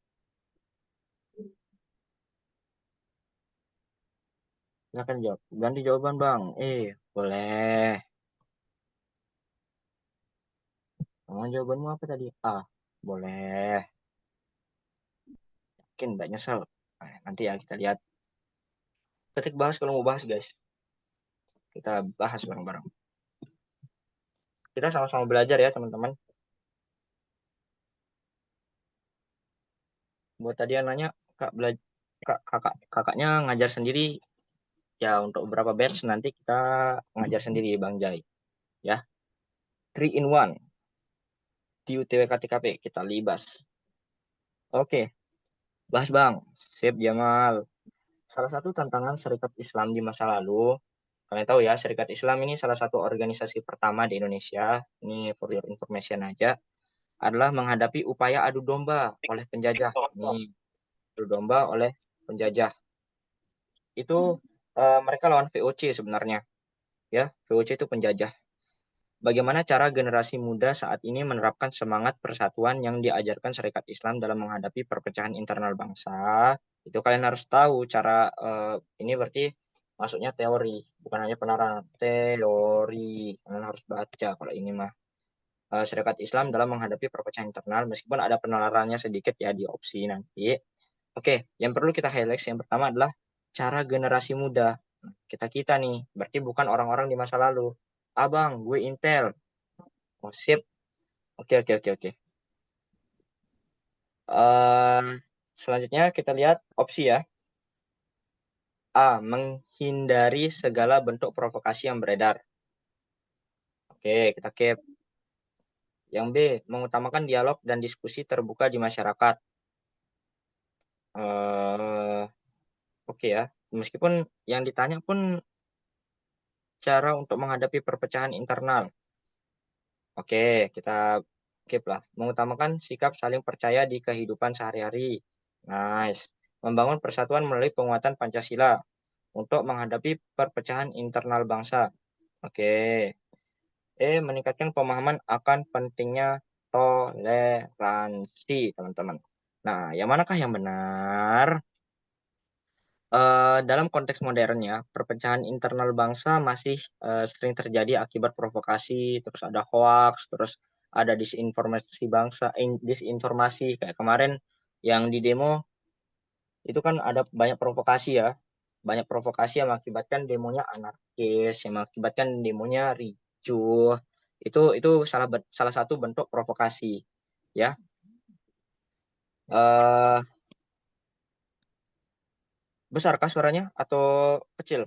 Silakan jawab. Ganti jawaban, Bang. Boleh. Jawabanmu apa tadi? A. Boleh. Mungkin nggak nyesel. Nanti ya kita lihat. Ketik bahas kalau mau bahas, guys. Kita bahas bareng-bareng. Kita sama-sama belajar ya, teman-teman. Buat tadi yang nanya, Kak, kakaknya ngajar sendiri. Ya, untuk beberapa batch nanti kita ngajar sendiri, Bang Jai. Ya, 3 in 1. Di UTWK TKP, kita libas. Oke, bahas Bang. Sip, Jamal. Salah satu tantangan Serikat Islam di masa lalu, kalian tahu ya, Serikat Islam ini salah satu organisasi pertama di Indonesia. Ini for your information aja. Adalah menghadapi upaya adu domba oleh penjajah. Ini adu domba oleh penjajah. Itu mereka lawan VOC sebenarnya. Ya, VOC itu penjajah. Bagaimana cara generasi muda saat ini menerapkan semangat persatuan yang diajarkan Serikat Islam dalam menghadapi perpecahan internal bangsa? Itu kalian harus tahu cara ini berarti masuknya teori, bukan hanya penerapan. Teori. Kalian harus baca kalau ini mah. Serikat Islam dalam menghadapi perpecahan internal meskipun ada penalarannya sedikit ya di opsi nanti. Oke, yang perlu kita highlight yang pertama adalah cara generasi muda. Kita-kita nih, berarti bukan orang-orang di masa lalu. Abang, gue Intel. Oh, sip. Oke, oke, oke, oke. Eh, selanjutnya kita lihat opsi ya. A. Menghindari segala bentuk provokasi yang beredar. Oke, kita keep. Yang B. Mengutamakan dialog dan diskusi terbuka di masyarakat. Eh, oke ya. Meskipun yang ditanya pun cara untuk menghadapi perpecahan internal. Oke, kita keep lah. Mengutamakan sikap saling percaya di kehidupan sehari-hari. Nice. Membangun persatuan melalui penguatan Pancasila untuk menghadapi perpecahan internal bangsa. Oke. Meningkatkan pemahaman akan pentingnya toleransi, teman-teman. Nah, yang manakah yang benar? Dalam konteks modern ya, perpecahan internal bangsa masih sering terjadi akibat provokasi, terus ada hoax, terus ada disinformasi bangsa, disinformasi kayak kemarin yang di demo itu kan ada banyak provokasi ya, banyak provokasi yang mengakibatkan demonya anarkis, yang mengakibatkan demonya ricuh. Itu salah satu bentuk provokasi ya. Eh Besarkah suaranya atau kecil?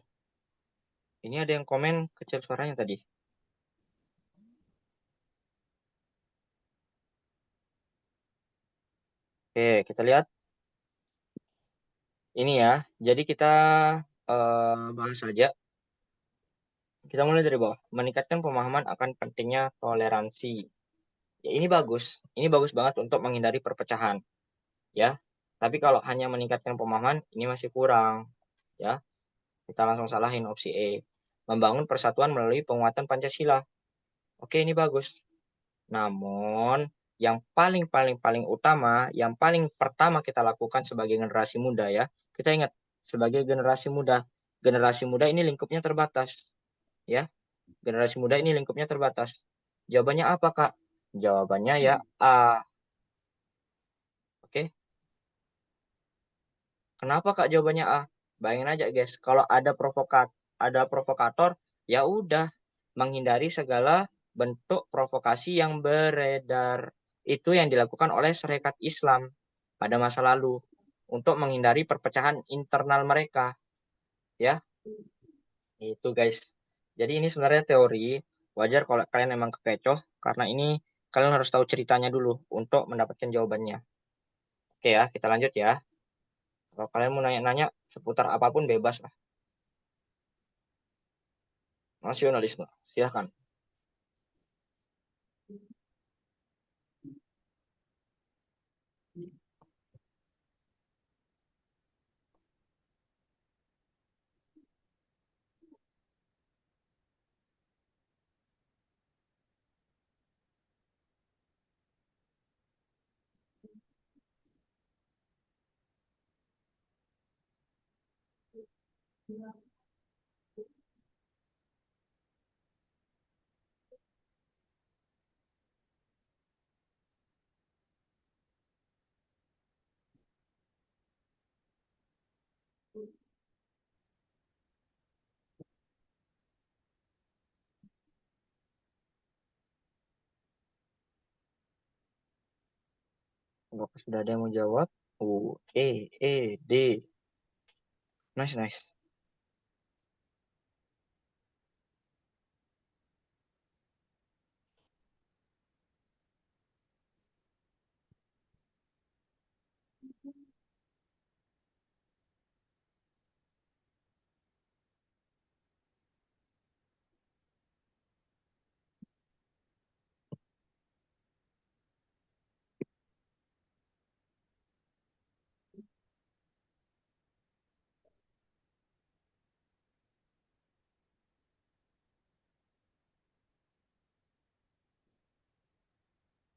Ini ada yang komen kecil suaranya tadi. Oke, kita lihat ini ya. Jadi kita bahas saja. Kita mulai dari bawah. Meningkatkan pemahaman akan pentingnya toleransi. Ya, ini bagus. Ini bagus banget untuk menghindari perpecahan, ya. Tapi kalau hanya meningkatkan pemahaman, ini masih kurang, ya. Kita langsung salahin opsi E. Membangun persatuan melalui penguatan Pancasila. Oke, ini bagus. Namun, yang paling paling paling utama, yang paling pertama kita lakukan sebagai generasi muda ya, kita ingat sebagai generasi muda ini lingkupnya terbatas, ya. Generasi muda ini lingkupnya terbatas. Jawabannya apa, Kak? Jawabannya ya A. Oke. Kenapa, Kak, jawabannya A? Bayangin aja, guys, kalau ada provokator, ya udah menghindari segala bentuk provokasi yang beredar. Itu yang dilakukan oleh Serikat Islam pada masa lalu untuk menghindari perpecahan internal mereka, ya. Itu, guys. Jadi ini sebenarnya teori. Wajar kalau kalian emang kekecoh karena ini kalian harus tahu ceritanya dulu untuk mendapatkan jawabannya. Oke ya, kita lanjut ya. Kalau kalian mau nanya-nanya seputar apapun bebas lah. Nasionalisme, silahkan. Apakah sudah ada yang mau jawab? U, D. Nice, nice.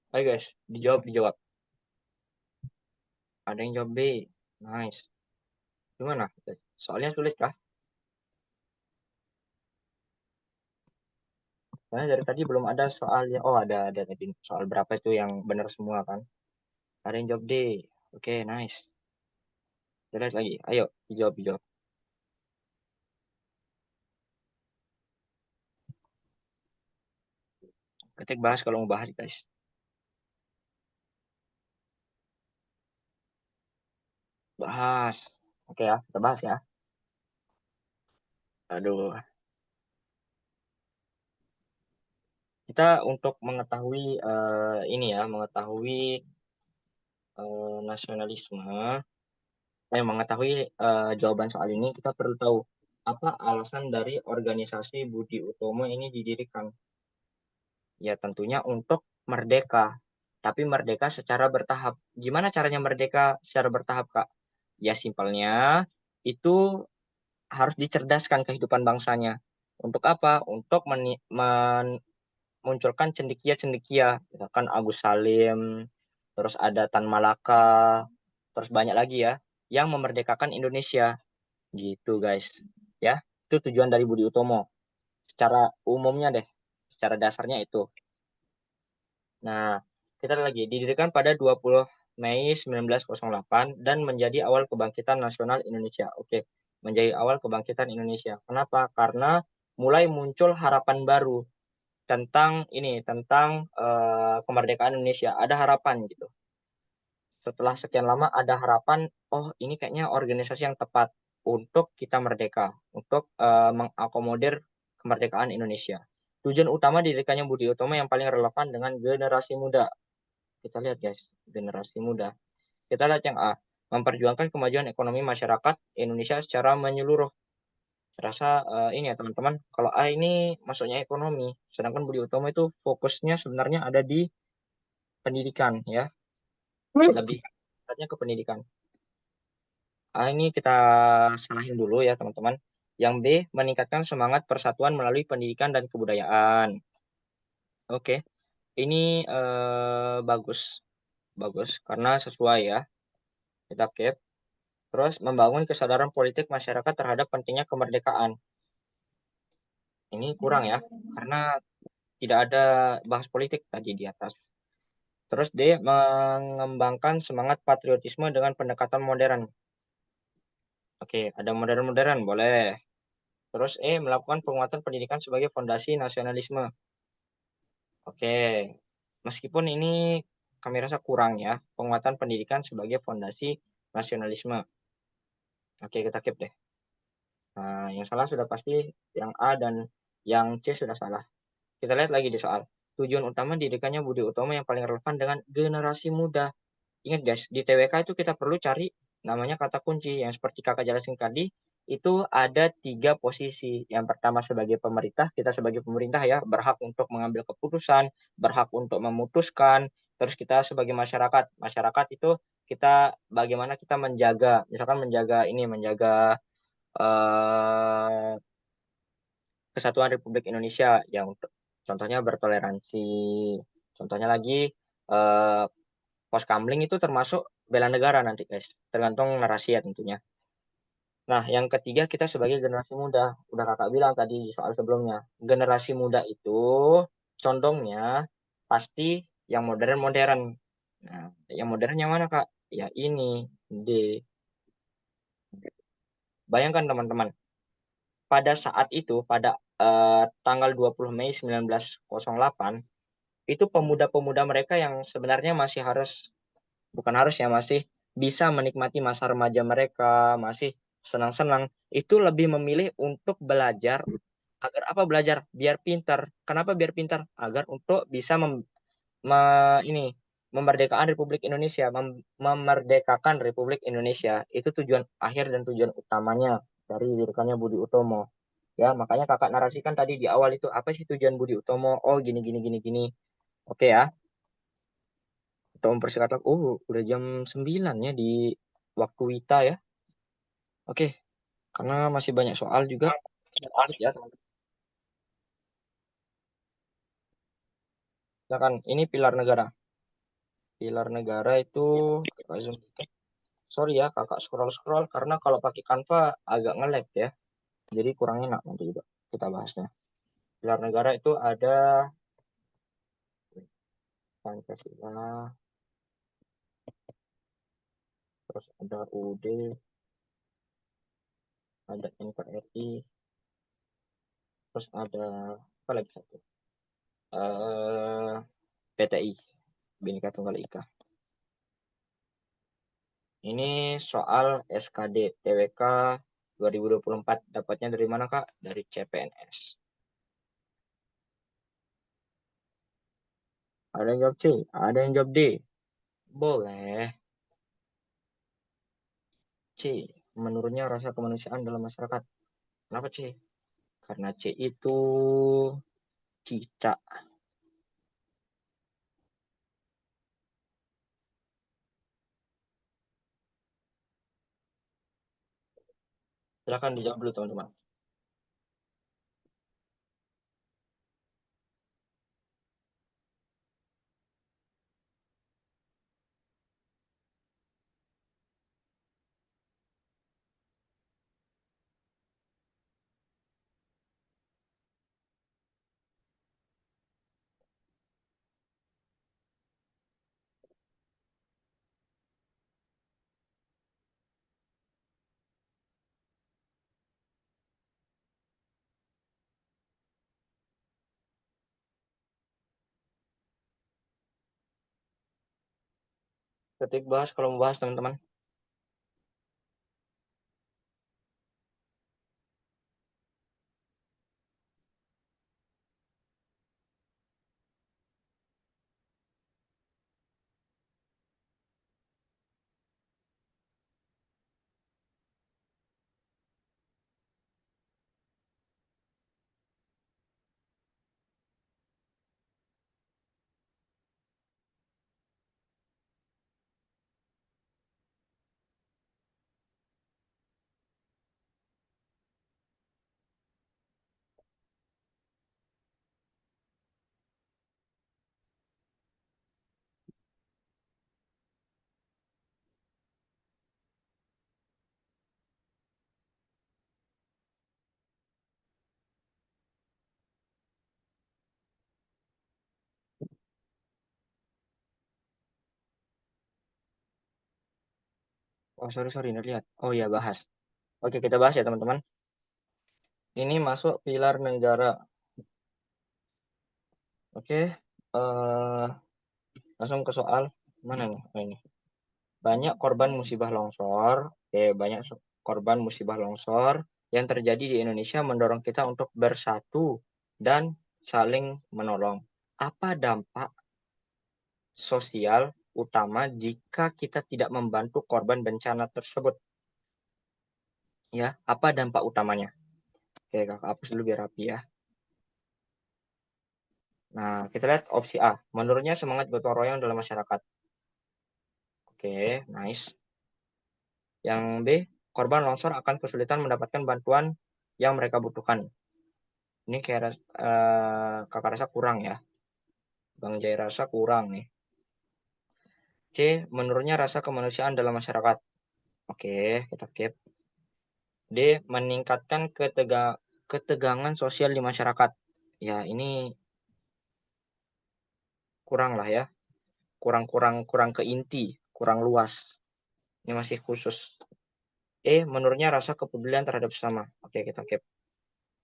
Ayo guys, dijawab. Ada yang jawab B. Nice. Gimana? Soalnya sulit kah? Karena dari tadi belum ada soalnya. Oh, ada tadi soal berapa itu yang benar semua kan? Ada yang jawab D. Oke, nice. Kita lihat lagi. Ayo, dijawab. Ketik bahas kalau mau bahas, guys. Bahas. Oke ya, kita bahas ya. Aduh, kita untuk mengetahui ini ya, mengetahui nasionalisme, mengetahui jawaban soal ini, kita perlu tahu apa alasan dari organisasi Budi Utomo ini didirikan. Ya tentunya untuk merdeka, tapi merdeka secara bertahap. Gimana caranya merdeka secara bertahap, Kak? Ya simpelnya itu harus dicerdaskan kehidupan bangsanya. Untuk apa? Untuk memunculkan cendekia-cendekia, misalkan Agus Salim, terus ada Tan Malaka, terus banyak lagi ya, yang memerdekakan Indonesia. Gitu, guys. Ya, itu tujuan dari Budi Utomo. Secara umumnya deh, secara dasarnya itu. Nah, kita lagi didirikan pada 20 Mei 1908 dan menjadi awal kebangkitan nasional Indonesia. Oke, menjadi awal kebangkitan Indonesia. Kenapa? Karena mulai muncul harapan baru tentang kemerdekaan Indonesia. Ada harapan gitu. Setelah sekian lama ada harapan, oh ini kayaknya organisasi yang tepat untuk kita merdeka, untuk mengakomodir kemerdekaan Indonesia. Tujuan utama didirikannya Budi Utomo yang paling relevan dengan generasi muda. Kita lihat guys, generasi muda. Kita lihat yang A, memperjuangkan kemajuan ekonomi masyarakat Indonesia secara menyeluruh. Serasa ini ya teman-teman, kalau A ini masuknya ekonomi, sedangkan Budi Utomo itu fokusnya sebenarnya ada di pendidikan ya, lebih tepatnya ke pendidikan. A ini kita salahin dulu ya teman-teman. Yang B, meningkatkan semangat persatuan melalui pendidikan dan kebudayaan. Oke, ini bagus, bagus karena sesuai ya. Kita keep. Terus membangun kesadaran politik masyarakat terhadap pentingnya kemerdekaan. Ini kurang ya, karena tidak ada bahas politik tadi di atas. Terus D, mengembangkan semangat patriotisme dengan pendekatan modern. Oke, ada modern-modern, boleh. Terus E, melakukan penguatan pendidikan sebagai fondasi nasionalisme. Oke, meskipun ini kami rasa kurang ya, penguatan pendidikan sebagai fondasi nasionalisme. Oke, kita keep deh. Nah, yang salah sudah pasti yang A dan yang C sudah salah. Kita lihat lagi di soal. Tujuan utama didirikannya Budi Utomo yang paling relevan dengan generasi muda. Ingat guys, di TWK itu kita perlu cari namanya kata kunci yang seperti kakak jelasin tadi, itu ada 3 posisi. Yang pertama sebagai pemerintah, kita sebagai pemerintah ya, berhak untuk mengambil keputusan, berhak untuk memutuskan. Terus kita sebagai masyarakat, masyarakat itu kita bagaimana kita menjaga, misalkan menjaga eh, kesatuan Republik Indonesia yang contohnya bertoleransi. Contohnya lagi eh, pos kamling itu termasuk bela negara nanti guys. Tergantung narasi ya tentunya. Nah, yang ketiga kita sebagai generasi muda, udah Kakak bilang tadi di soal sebelumnya, generasi muda itu condongnya pasti yang modern-modern. Nah, yang modern yang mana, Kak? Ya ini, D. Bayangkan teman-teman, pada saat itu, pada, tanggal 20 Mei 1908, itu pemuda-pemuda mereka yang sebenarnya masih harus bukan harus ya, masih bisa menikmati masa remaja mereka, masih senang-senang, itu lebih memilih untuk belajar. Agar apa belajar? Biar pintar. Kenapa biar pintar? Agar untuk bisa me ini, memerdekakan Republik Indonesia. Itu tujuan akhir dan tujuan utamanya dari didirikannya Budi Utomo. Ya, makanya Kakak narasikan tadi di awal itu, apa sih tujuan Budi Utomo? Oh, gini gini gini gini. Oke ya, untuk mempersingkat waktu, udah jam 9 ya di waktu Wita ya. Oke, karena masih banyak soal juga. Ya, teman-teman. Silakan, ini pilar negara. Pilar negara itu Kakak zoom dikit. Sorry ya, Kakak scroll-scroll karena kalau pakai Canva agak nge-lag ya. Jadi kurang enak nanti juga kita bahasnya. Pilar negara itu ada Pancasila, terus ada UUD, ada NKRI, terus ada apa lagi satu? PTI, Bhinneka Tunggal Ika. Ini soal SKD TWK 2024. Dapatnya dari mana, Kak? Dari CPNS. Ada yang jawab C, ada yang jawab D. Boleh. C, menurunnya rasa kemanusiaan dalam masyarakat. Kenapa C? Karena C itu cicak. Silakan dijawab dulu, teman-teman. Ketik bahas kalau mau bahas, teman-teman. Oh, sorry, sorry, nggak lihat. Oh ya, bahas. Oke, kita bahas ya, teman-teman. Ini masuk pilar negara. Oke, langsung ke soal mana nih? Oh, ini. Banyak korban musibah longsor. Oke, banyak korban musibah longsor yang terjadi di Indonesia mendorong kita untuk bersatu dan saling menolong. Apa dampak sosial utama jika kita tidak membantu korban bencana tersebut? Ya, apa dampak utamanya? Oke, Kakak hapus dulu biar rapi ya. Nah, kita lihat opsi A. Menurunnya semangat gotong royong dalam masyarakat. Oke, nice. Yang B, korban longsor akan kesulitan mendapatkan bantuan yang mereka butuhkan. Ini kayak Kakak rasa kurang ya. Bang Jai rasa kurang nih. C, menurunnya rasa kemanusiaan dalam masyarakat. Oke, kita keep. D. Meningkatkan ketegangan sosial di masyarakat. Ya, ini kurang lah ya, kurang ke inti, kurang luas. Ini masih khusus. E. Menurunnya rasa kepedulian terhadap sesama. Oke, kita keep.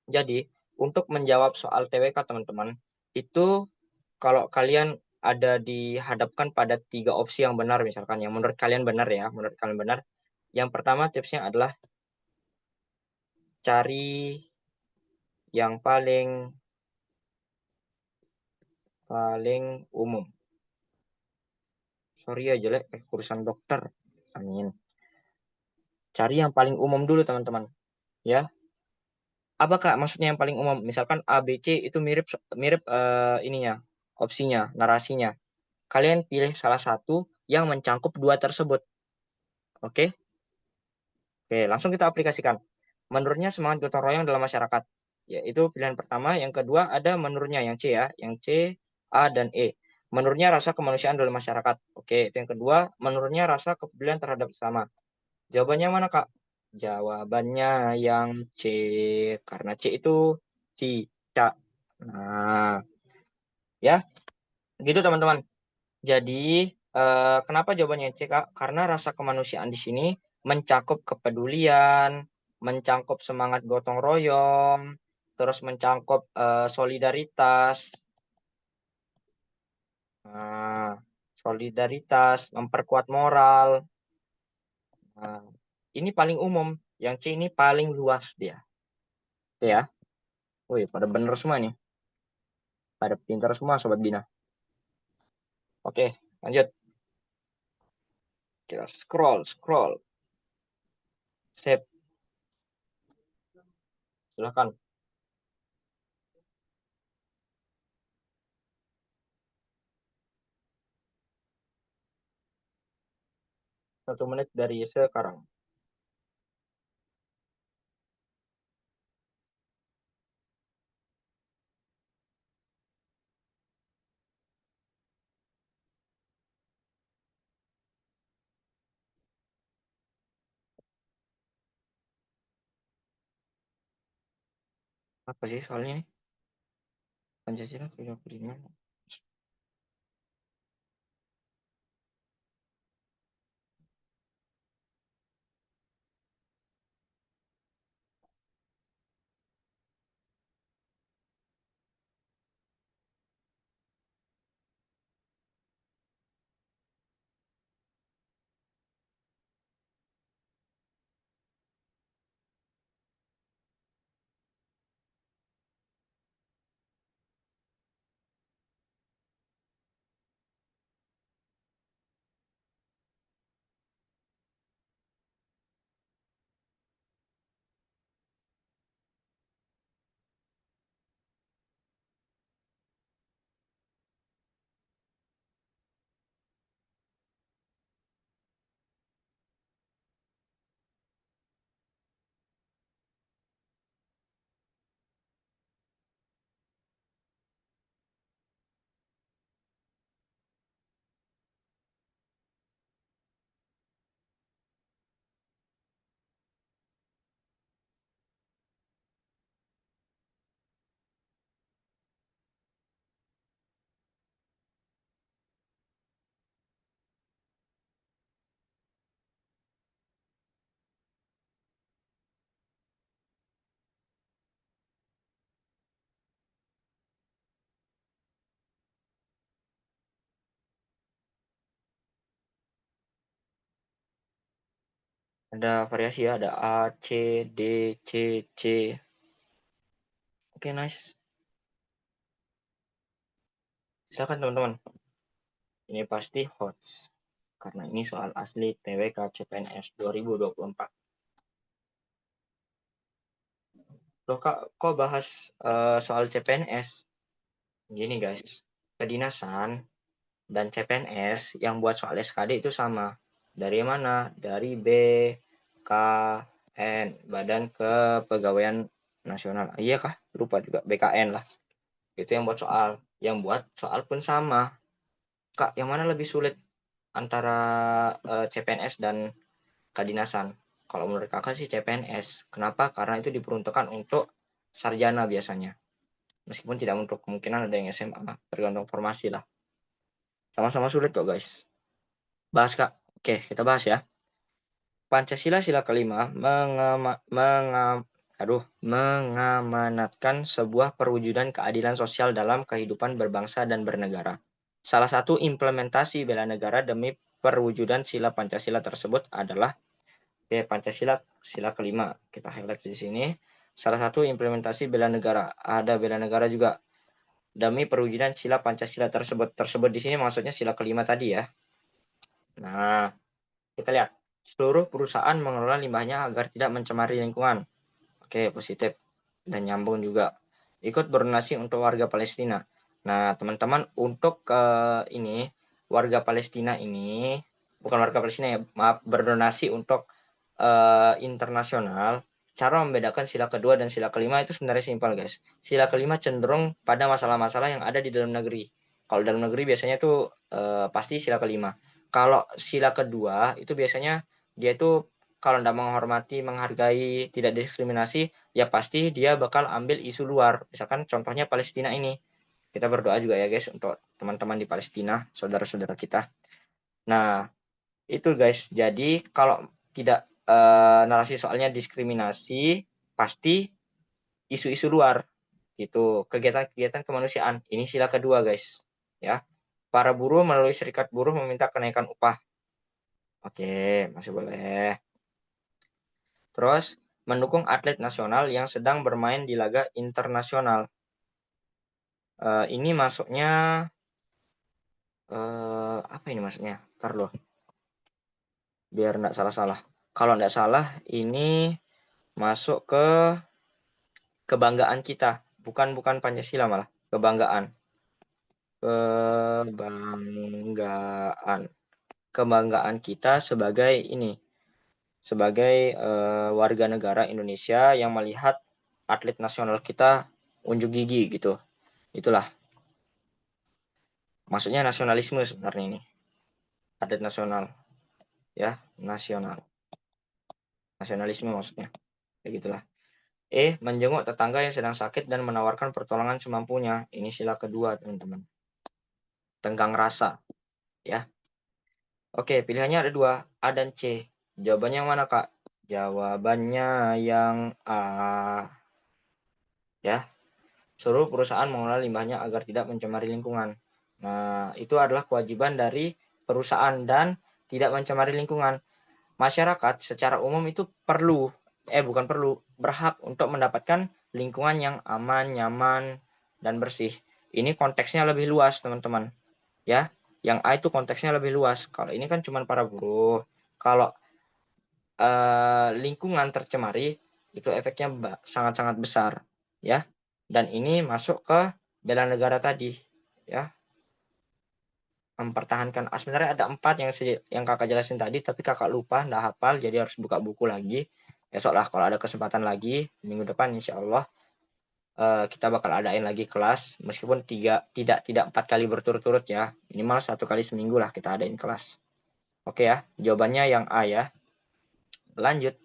Jadi, untuk menjawab soal TWK teman-teman, itu kalau kalian ada dihadapkan pada 3 opsi yang benar misalkan, yang menurut kalian benar ya, menurut kalian benar. Yang pertama tipsnya adalah cari yang paling umum. Sorry ya jelek, urusan dokter. Amin. Cari yang paling umum dulu teman-teman, ya. Apa Kak maksudnya yang paling umum? Misalkan A, B, C itu mirip mirip, ininya, opsinya, narasinya. Kalian pilih salah satu yang mencangkup 2 tersebut, oke? Oke, langsung kita aplikasikan. Menurunnya semangat gotong royong dalam masyarakat, ya itu pilihan pertama. Yang kedua ada menurunnya, yang C ya, yang C, A, dan E. Menurunnya rasa kemanusiaan dalam masyarakat. Oke, itu yang kedua, menurunnya rasa kepedulian terhadap sesama. Jawabannya mana, Kak? Jawabannya yang C, karena C itu cicak. Nah, ya, gitu teman-teman. Jadi, kenapa jawabannya C, Kak? Karena rasa kemanusiaan di sini mencakup kepedulian, mencakup semangat gotong royong, terus mencakup, solidaritas. Nah, solidaritas, memperkuat moral. Nah, ini paling umum, yang C ini paling luas dia. Oke ya. Wih, pada bener semua nih. Pada pintar semua Sobat Bina. Oke, lanjut. Kita scroll. Save, silahkan. 1 menit dari sekarang. Apa sih soalnya nih? Pancasila 35. Ada variasi ya, ada A, C, D, C, C. Oke, nice. Silakan teman-teman. Ini pasti hoax. Karena ini soal asli TWK CPNS 2024. Loh Kak, kok bahas soal CPNS? Gini guys, kedinasan dan CPNS yang buat soal SKD itu sama. Dari mana? Dari BKN, Badan Kepegawaian Nasional. Iya kah? Lupa juga, BKN lah. Itu yang buat soal. Yang buat soal pun sama. Kak, yang mana lebih sulit antara CPNS dan kedinasan? Kalau menurut Kakak sih CPNS. Kenapa? Karena itu diperuntukkan untuk sarjana biasanya. Meskipun tidak untuk kemungkinan ada yang SMA, tergantung formasi lah. Sama-sama sulit kok guys. Bahas Kak. Oke, kita bahas ya. Pancasila sila kelima mengamanatkan sebuah perwujudan keadilan sosial dalam kehidupan berbangsa dan bernegara. Salah satu implementasi bela negara demi perwujudan sila Pancasila tersebut adalah Pancasila sila kelima. Kita highlight di sini. Salah satu implementasi bela negara. Ada bela negara juga demi perwujudan sila Pancasila tersebut. Tersebut di sini maksudnya sila kelima tadi ya. Nah, kita lihat. Seluruh perusahaan mengelola limbahnya agar tidak mencemari lingkungan. Oke, positif. Dan nyambung juga. Ikut berdonasi untuk warga Palestina. Nah, teman-teman, untuk ini, warga Palestina ini, bukan warga Palestina ya, maaf, berdonasi untuk internasional. Cara membedakan sila kedua dan sila kelima itu sebenarnya simpel, guys. Sila kelima cenderung pada masalah-masalah yang ada di dalam negeri. Kalau dalam negeri biasanya itu pasti sila kelima. Kalau sila kedua itu biasanya dia itu kalau tidak menghormati, menghargai, tidak diskriminasi, ya pasti dia bakal ambil isu luar. Misalkan contohnya Palestina ini. Kita berdoa juga ya guys untuk teman-teman di Palestina, saudara-saudara kita. Nah, itu guys. Jadi kalau tidak narasi soalnya diskriminasi, pasti isu-isu luar. Gitu. Kegiatan-kegiatan kemanusiaan. Ini sila kedua guys. Ya. Para buruh melalui serikat buruh meminta kenaikan upah. Oke, masih boleh. Terus mendukung atlet nasional yang sedang bermain di laga internasional. Ini masuknya apa ini maksudnya? Ntar loh, biar nggak salah-salah. Kalau nggak salah, ini masuk ke kebanggaan kita. Bukan Pancasila malah. Kebanggaan. Kebanggaan. Kebanggaan kita sebagai ini. Sebagai warga negara Indonesia yang melihat atlet nasional kita unjuk gigi gitu. Itulah. Maksudnya nasionalisme sebenarnya ini. Atlet nasional. Ya, nasional. Nasionalisme maksudnya. Kayak gitulah. Menjenguk tetangga yang sedang sakit dan menawarkan pertolongan semampunya. Ini sila kedua, teman-teman. Tenggang rasa. Ya. Oke, pilihannya ada dua. A dan C. Jawabannya yang mana, Kak? Jawabannya yang A. Ya. Seluruh perusahaan mengelola limbahnya agar tidak mencemari lingkungan. Nah, itu adalah kewajiban dari perusahaan dan tidak mencemari lingkungan. Masyarakat secara umum itu bukan perlu, berhak untuk mendapatkan lingkungan yang aman, nyaman, dan bersih. Ini konteksnya lebih luas, teman-teman. Ya, yang A itu konteksnya lebih luas. Kalau ini kan cuma para buruh. Kalau lingkungan tercemari, itu efeknya sangat-sangat besar. Ya, dan ini masuk ke bela negara tadi. Ya, mempertahankan. Sebenarnya ada 4 yang kakak jelasin tadi, tapi kakak lupa, nggak hafal, jadi harus buka buku lagi. Besok lah kalau ada kesempatan lagi, minggu depan insya Allah kita bakal adain lagi kelas, meskipun tidak 4 kali berturut-turut ya, minimal 1 kali seminggu lah kita adain kelas. Oke ya, jawabannya yang A ya. Lanjut.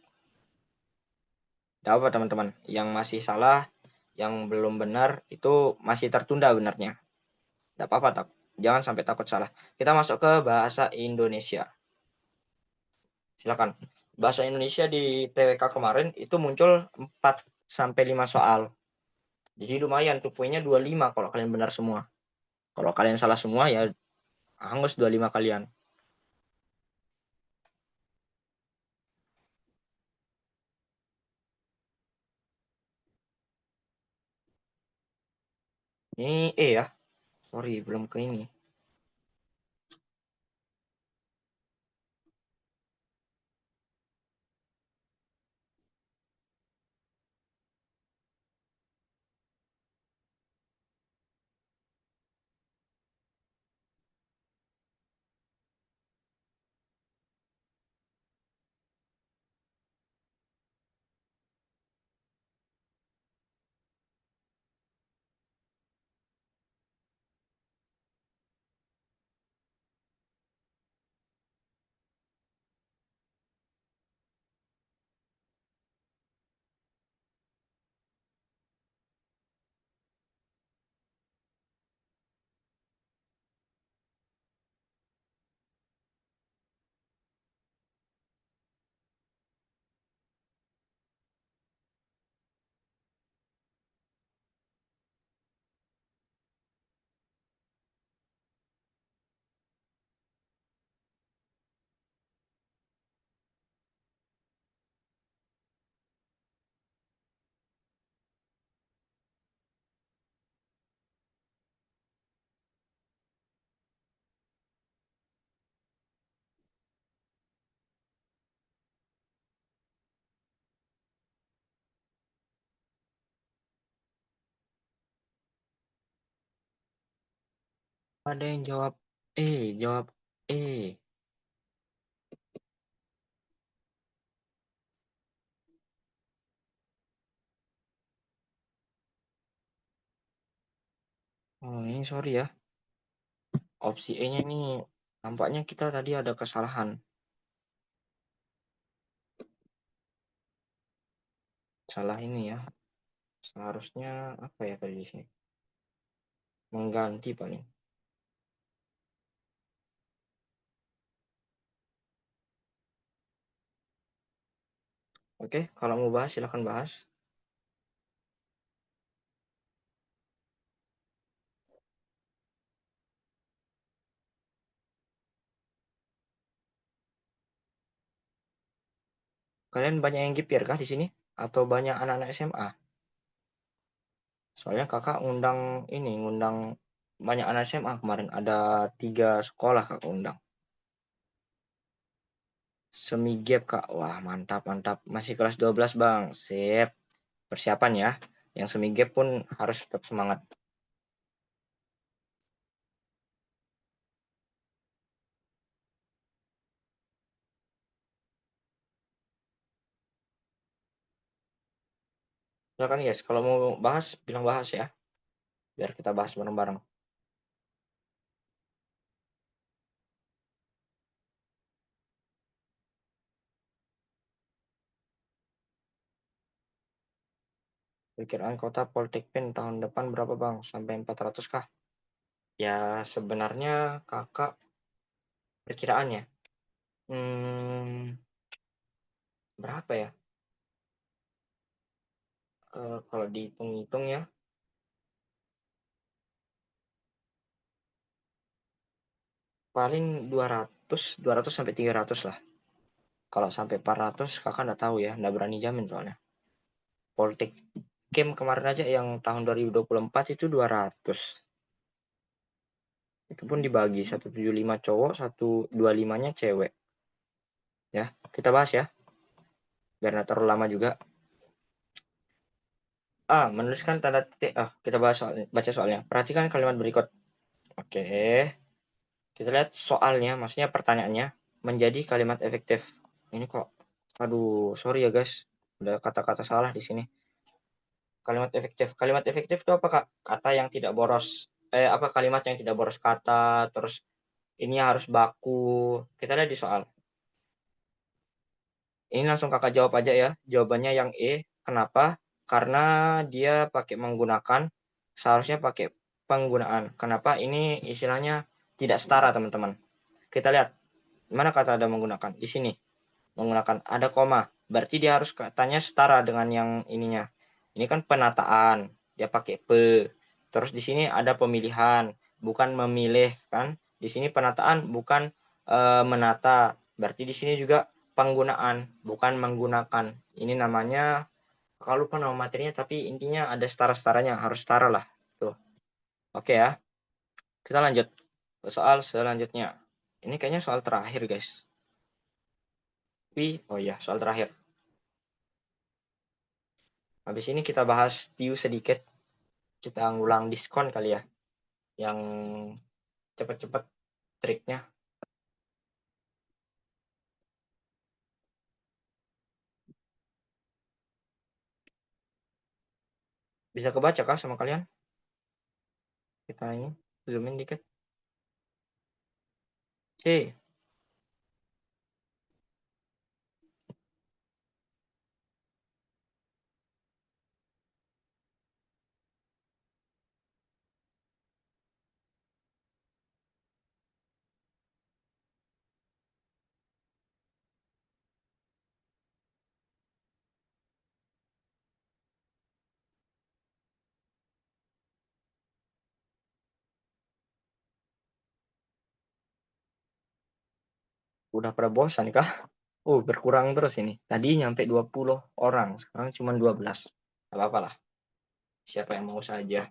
Tidak apa teman-teman, yang masih salah, yang belum benar, itu masih tertunda benarnya. Tidak apa-apa, jangan sampai takut salah. Kita masuk ke bahasa Indonesia. Silakan. Bahasa Indonesia di TWK kemarin itu muncul 4 sampai 5 soal. Jadi lumayan tuh poinnya 25 kalau kalian benar semua. Kalau kalian salah semua ya hangus 25 kalian. Ini ya. Sorry, belum ke ini. Ada yang jawab jawab E. Oh, ini sorry ya. Opsi E-nya nih, nampaknya kita tadi ada kesalahan. Salah ini ya. Seharusnya apa ya tadi di sini? Mengganti paling. Oke, kalau mau bahas silahkan bahas. Kalian banyak yang gipir kah di sini? Atau banyak anak-anak SMA? Soalnya kakak ngundang banyak anak SMA kemarin. Ada 3 sekolah kakak undang. Semi gap kak. Wah mantap mantap. Masih kelas 12 bang. Sip. Persiapan ya. Yang semi gap pun harus tetap semangat. Silakan guys. Kalau mau bahas, bilang bahas ya. Biar kita bahas bareng-bareng. Perkiraan kota Poltekpen tahun depan berapa bang? Sampai 400 kah? Ya sebenarnya kakak perkiraannya. Berapa ya? Kalau dihitung-hitung ya, paling 200 sampai 300 lah. Kalau sampai 400 kakak nggak tahu ya, nggak berani jamin soalnya. Politik game kemarin aja yang tahun 2024 itu 200. Itu pun dibagi 175 cowok, 125-nya cewek. Ya, kita bahas ya, biar nggak terlalu lama juga. Menuliskan tanda titik. Kita bahas baca soalnya. Perhatikan kalimat berikut. Oke, kita lihat soalnya, maksudnya pertanyaannya menjadi kalimat efektif. Ini kok, aduh, sorry ya guys, ada kata-kata salah di sini. Kalimat efektif. Kalimat efektif itu apa kak? Kata yang tidak boros. Kalimat yang tidak boros kata. Terus ini harus baku. Kita lihat di soal. Ini langsung kakak jawab aja ya. Jawabannya yang E. Kenapa? Karena dia pakai menggunakan. Seharusnya pakai penggunaan. Kenapa? Ini istilahnya tidak setara teman-teman. Kita lihat. Mana kata ada menggunakan? Di sini. Menggunakan ada koma. Berarti dia harus katanya setara dengan yang ininya. Ini kan penataan. Dia pakai pe. Terus di sini ada pemilihan. Bukan memilih kan. Di sini penataan bukan menata. Berarti di sini juga penggunaan, bukan menggunakan. Ini namanya, kalau lupa nama materinya, tapi intinya ada setara-setaranya, harus setara lah. Tuh. Oke ya, kita lanjut ke soal selanjutnya. Ini kayaknya soal terakhir guys. Oh iya, soal terakhir. Habis ini kita bahas TIU sedikit. Kita ngulang diskon kali ya. Yang cepet-cepet triknya. Bisa kebaca kah sama kalian? Kita ini zoomin dikit. C. Udah pada bosan kah? Berkurang terus ini. Tadi nyampe 20 orang, sekarang cuma 12. Gak apa-apa lah. Siapa yang mau saja.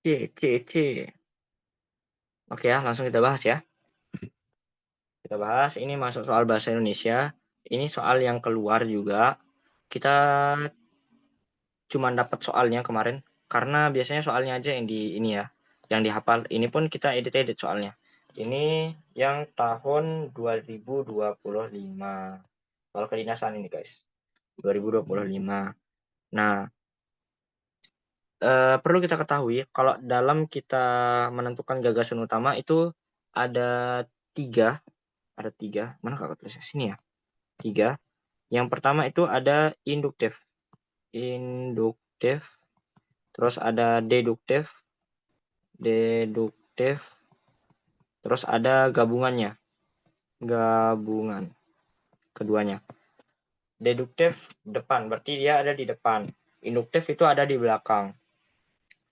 C, C, C. Oke ya, langsung kita bahas ya. Kita bahas, ini masuk soal bahasa Indonesia. Ini soal yang keluar juga. Kita cuma dapat soalnya kemarin, karena biasanya soalnya aja yang di ini ya, yang dihafal. Ini pun kita edit-edit soalnya. Ini yang tahun 2025. Soal kedinasan ini guys. 2025. Nah, perlu kita ketahui kalau dalam kita menentukan gagasan utama itu ada tiga, mana kakak tulisnya sini ya, tiga. Yang pertama itu ada induktif, terus ada deduktif, terus ada gabungan keduanya. Deduktif depan, berarti dia ada di depan. Induktif itu ada di belakang.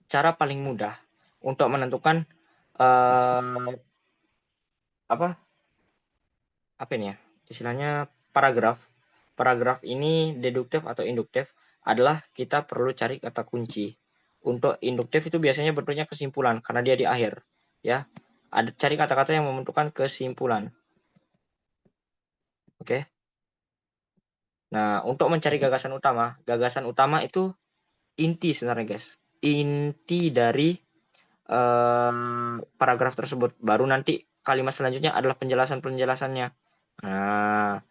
Cara paling mudah untuk menentukan apa ini ya, istilahnya paragraf ini deduktif atau induktif adalah kita perlu cari kata kunci. Untuk induktif itu biasanya bentuknya kesimpulan karena dia di akhir, ya. Ada cari kata-kata yang membentukkan kesimpulan. Oke. Nah, untuk mencari gagasan utama itu inti sebenarnya, guys. Inti dari paragraf tersebut. Baru nanti kalimat selanjutnya adalah penjelasan-penjelasannya. Nah,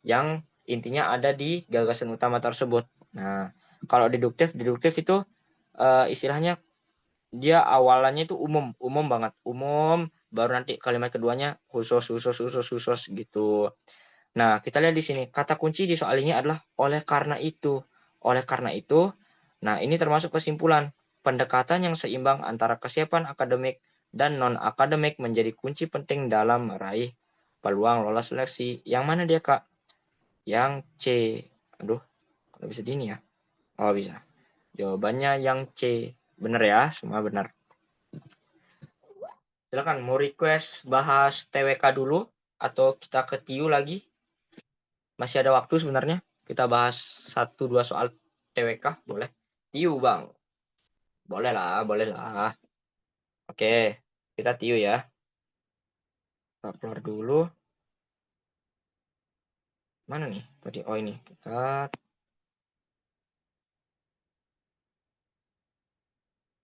yang intinya ada di gagasan utama tersebut. Nah, kalau deduktif itu istilahnya dia awalannya itu umum banget, baru nanti kalimat keduanya khusus gitu. Nah, kita lihat di sini kata kunci di soal ini adalah oleh karena itu. Nah, ini termasuk kesimpulan. Pendekatan yang seimbang antara kesiapan akademik dan non akademik menjadi kunci penting dalam meraih peluang lolos seleksi. Yang mana dia, Kak? Yang C. Aduh, kalau bisa di ini ya. Oh, bisa. Jawabannya yang C. Benar ya, semua benar. Silakan, mau request bahas TWK dulu atau kita ke TIU lagi? Masih ada waktu sebenarnya. Kita bahas 1-2 soal TWK, boleh? TIU, Bang. Boleh lah. Oke, kita TIU ya. Kita keluar dulu. Mana nih? Tadi, oh ini.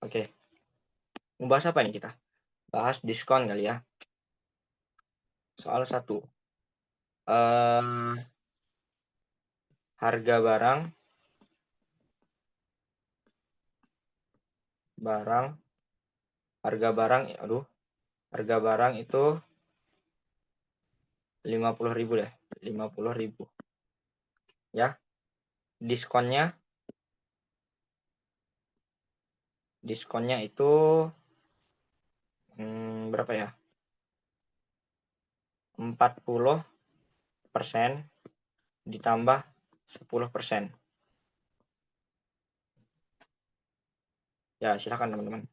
Oke. Mau bahas apa nih kita? Bahas diskon kali ya. Soal 1. Harga barang harga barang itu 50.000 deh. 50.000. Ya. Diskonnya itu berapa ya? 40% ditambah 10%. Ya, silakan teman-teman.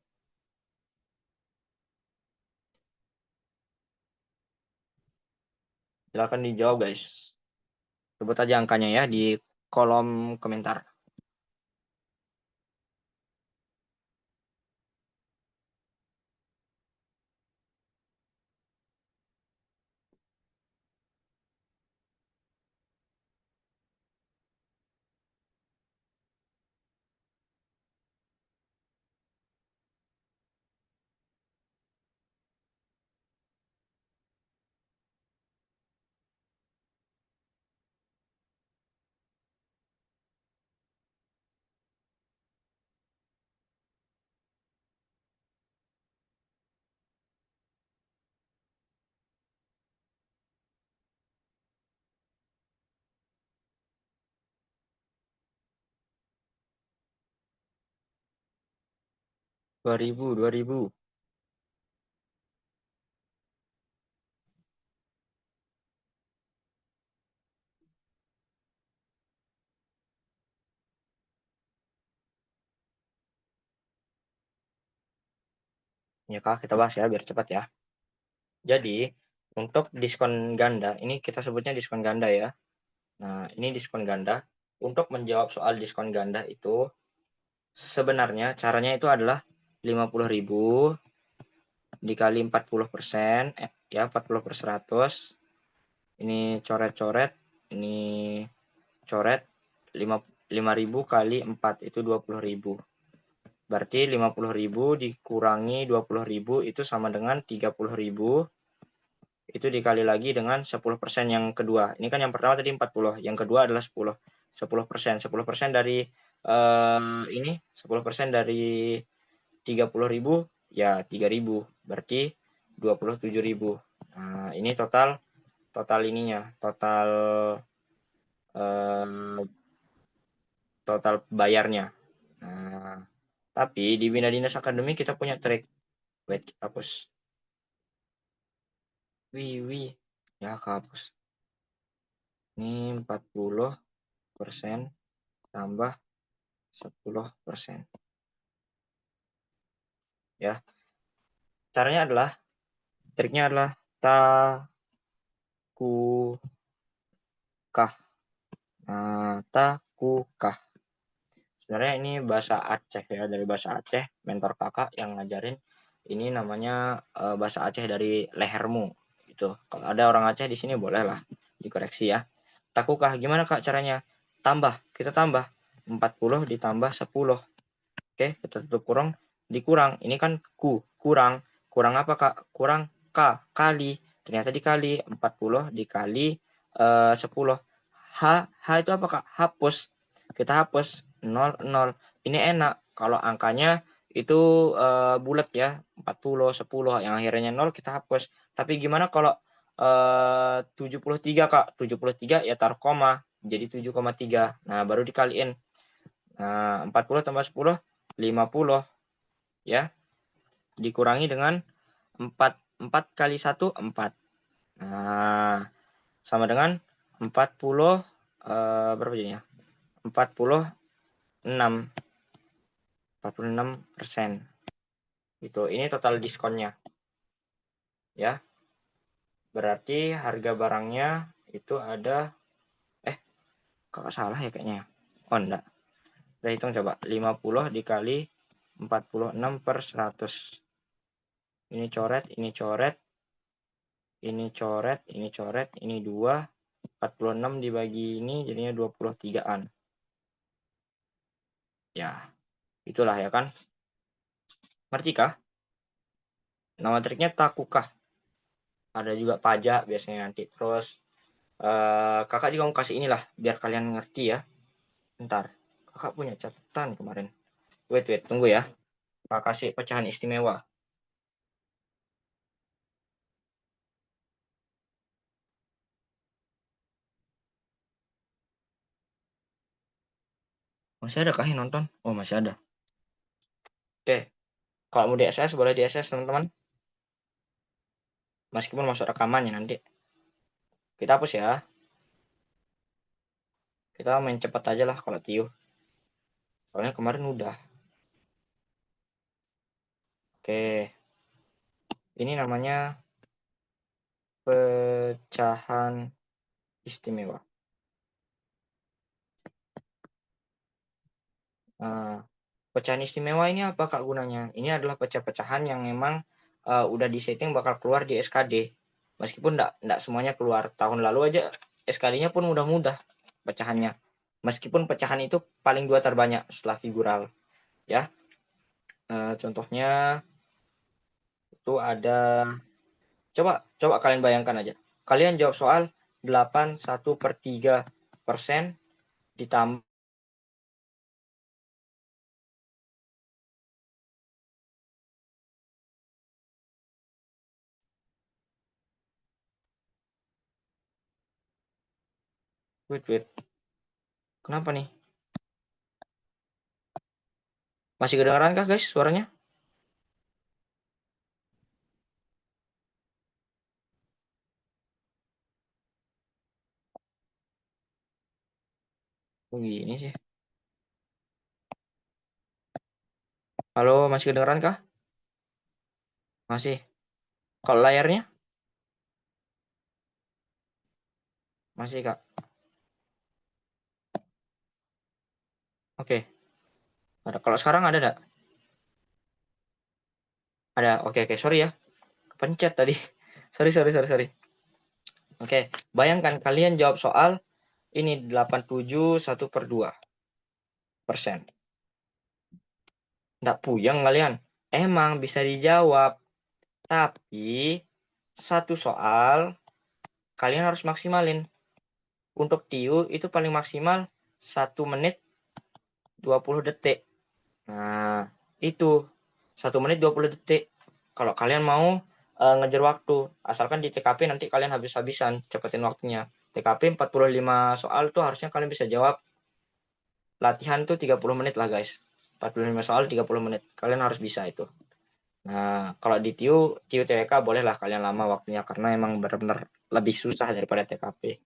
Silakan dijawab, guys. Sebut aja angkanya ya di kolom komentar. Dua ribu. Ya, Kak, kita bahas ya biar cepat ya. Jadi, untuk diskon ganda, ini kita sebutnya diskon ganda ya. Nah, ini diskon ganda. Untuk menjawab soal diskon ganda itu, sebenarnya caranya itu adalah 50.000 dikali 40%, ya 40/100. Ini coret-coret, ini coret 50 5.000 kali 4 itu 20.000. Berarti 50.000 dikurangi 20.000 itu sama dengan 30.000. Itu dikali lagi dengan 10% yang kedua. Ini kan yang pertama tadi 40, yang kedua adalah 10. 10%. 10% dari ini 10% dari 30.000 ya 3.000. Berarti 27.000. Nah, ini total ininya, total bayarnya. Nah, tapi di Bina Dinas Akademi kita punya trik. Wait, hapus. Ya, hapus. Ini 40% tambah 10%. Ya. Caranya adalah, triknya adalah takukah. Nah, takukah. Sebenarnya ini bahasa Aceh ya, dari bahasa Aceh, mentor kakak yang ngajarin. Ini namanya bahasa Aceh dari lehermu. Itu. Kalau ada orang Aceh di sini boleh lah dikoreksi ya. Takukah, gimana kak caranya? Tambah, kita tambah 40 ditambah 10. Oke, kita tutup kurung, dikurang. Ini kan kurang. Kurang apa kak? Kurang k, kali. Ternyata dikali 40 dikali 10. H itu apa kak? Hapus. Kita hapus 0, 0. Ini enak kalau angkanya itu bulat ya, 40, 10 yang akhirnya 0 kita hapus. Tapi gimana kalau 73 kak? 73 ya taruh koma jadi 7,3. Nah, baru dikaliin. Nah, 40 tambah 10 50 ya. Dikurangi dengan 4. 4 kali 1 4. Nah, sama dengan 40 berapa jadinya? 46%. Itu. Ini total diskonnya. Ya. Berarti harga barangnya itu ada kakak salah ya kayaknya. Oh, enggak. Kita hitung coba. 50 dikali 46/100. Ini coret, ini coret, ini coret, ini coret, ini 2. 46 dibagi ini jadinya 23-an. Ya, itulah ya kan. Ngerti kah? Nama triknya takukah. Ada juga pajak biasanya nanti. Terus kakak juga mau kasih inilah biar kalian ngerti ya. Bentar, kakak punya catatan kemarin. Wait, tunggu ya. Kakak kasih pecahan istimewa. Masih ada kah yang nonton? Oh, masih ada. Oke, kalau mau di SS boleh di SS teman-teman. Meskipun masuk rekamannya nanti. Kita hapus ya. Kita main cepat aja lah kalau tiup. Soalnya kemarin udah. Oke. Ini namanya pecahan istimewa. Nah, pecahan istimewa ini apa kak gunanya? Ini adalah pecah-pecahan yang memang udah disetting bakal keluar di SKD. Meskipun enggak semuanya keluar. Tahun lalu aja SKD-nya pun mudah-mudah pecahannya. Meskipun pecahan itu paling 2 terbanyak setelah figural. Ya, contohnya itu ada, coba kalian bayangkan aja. Kalian jawab soal 81/3% ditambah wait. Kenapa nih? Masih kedengaran kah guys suaranya? Oh, gini sih. Halo, masih kedengaran kah? Masih. Kalau layarnya? Masih kak. Oke. Ada. Kalau sekarang ada enggak? Ada. Oke. Sorry ya. Kepencet tadi. Sorry. Oke. Bayangkan kalian jawab soal ini 87 1/2. Nggak puyeng kalian? Emang bisa dijawab, tapi satu soal kalian harus maksimalin. Untuk TIU itu paling maksimal 1 menit 20 detik. Nah, itu 1 menit 20 detik. Kalau kalian mau ngejar waktu, asalkan di TKP nanti kalian habis-habisan, cepetin waktunya. TKP 45 soal tuh harusnya kalian bisa jawab. Latihan tuh 30 menit lah guys. 45 soal 30 menit. Kalian harus bisa itu. Nah, kalau di TIU TWK bolehlah kalian lama waktunya karena emang benar-benar lebih susah daripada TKP.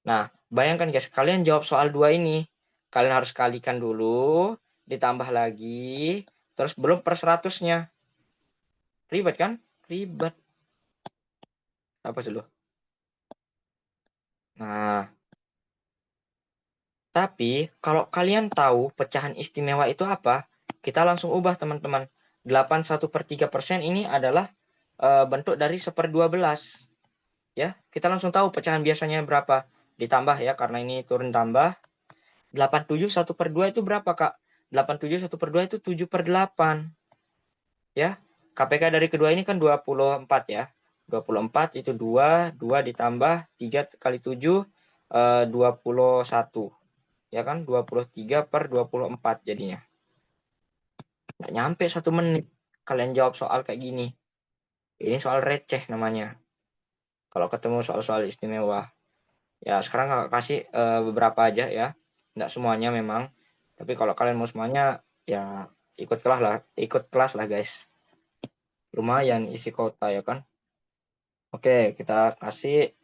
Nah, bayangkan guys, kalian jawab soal 2 ini. Kalian harus kalikan dulu, ditambah lagi, terus belum per 100-nya. Ribet kan? Ribet. Apa dulu? Nah, tapi kalau kalian tahu pecahan istimewa itu apa, kita langsung ubah teman-teman. 81/3% ini adalah bentuk dari 1/12. Ya, kita langsung tahu pecahan biasanya berapa. Ditambah ya, karena ini turun tambah. 87 1/2 itu berapa, Kak? 87 1/2 itu 7/8. Ya, KPK dari kedua ini kan 24 ya. 24 itu 2 ditambah 3 kali 7, 21. Ya kan, 23/24 jadinya. Nggak nyampe 1 menit. Kalian jawab soal kayak gini. Ini soal receh namanya. Kalau ketemu soal-soal istimewa. Ya, sekarang Kakak kasih beberapa aja ya. Nggak semuanya memang. Tapi kalau kalian mau semuanya, ya ikut kelas lah guys. Lumayan isi kota ya kan. Oke, kita kasih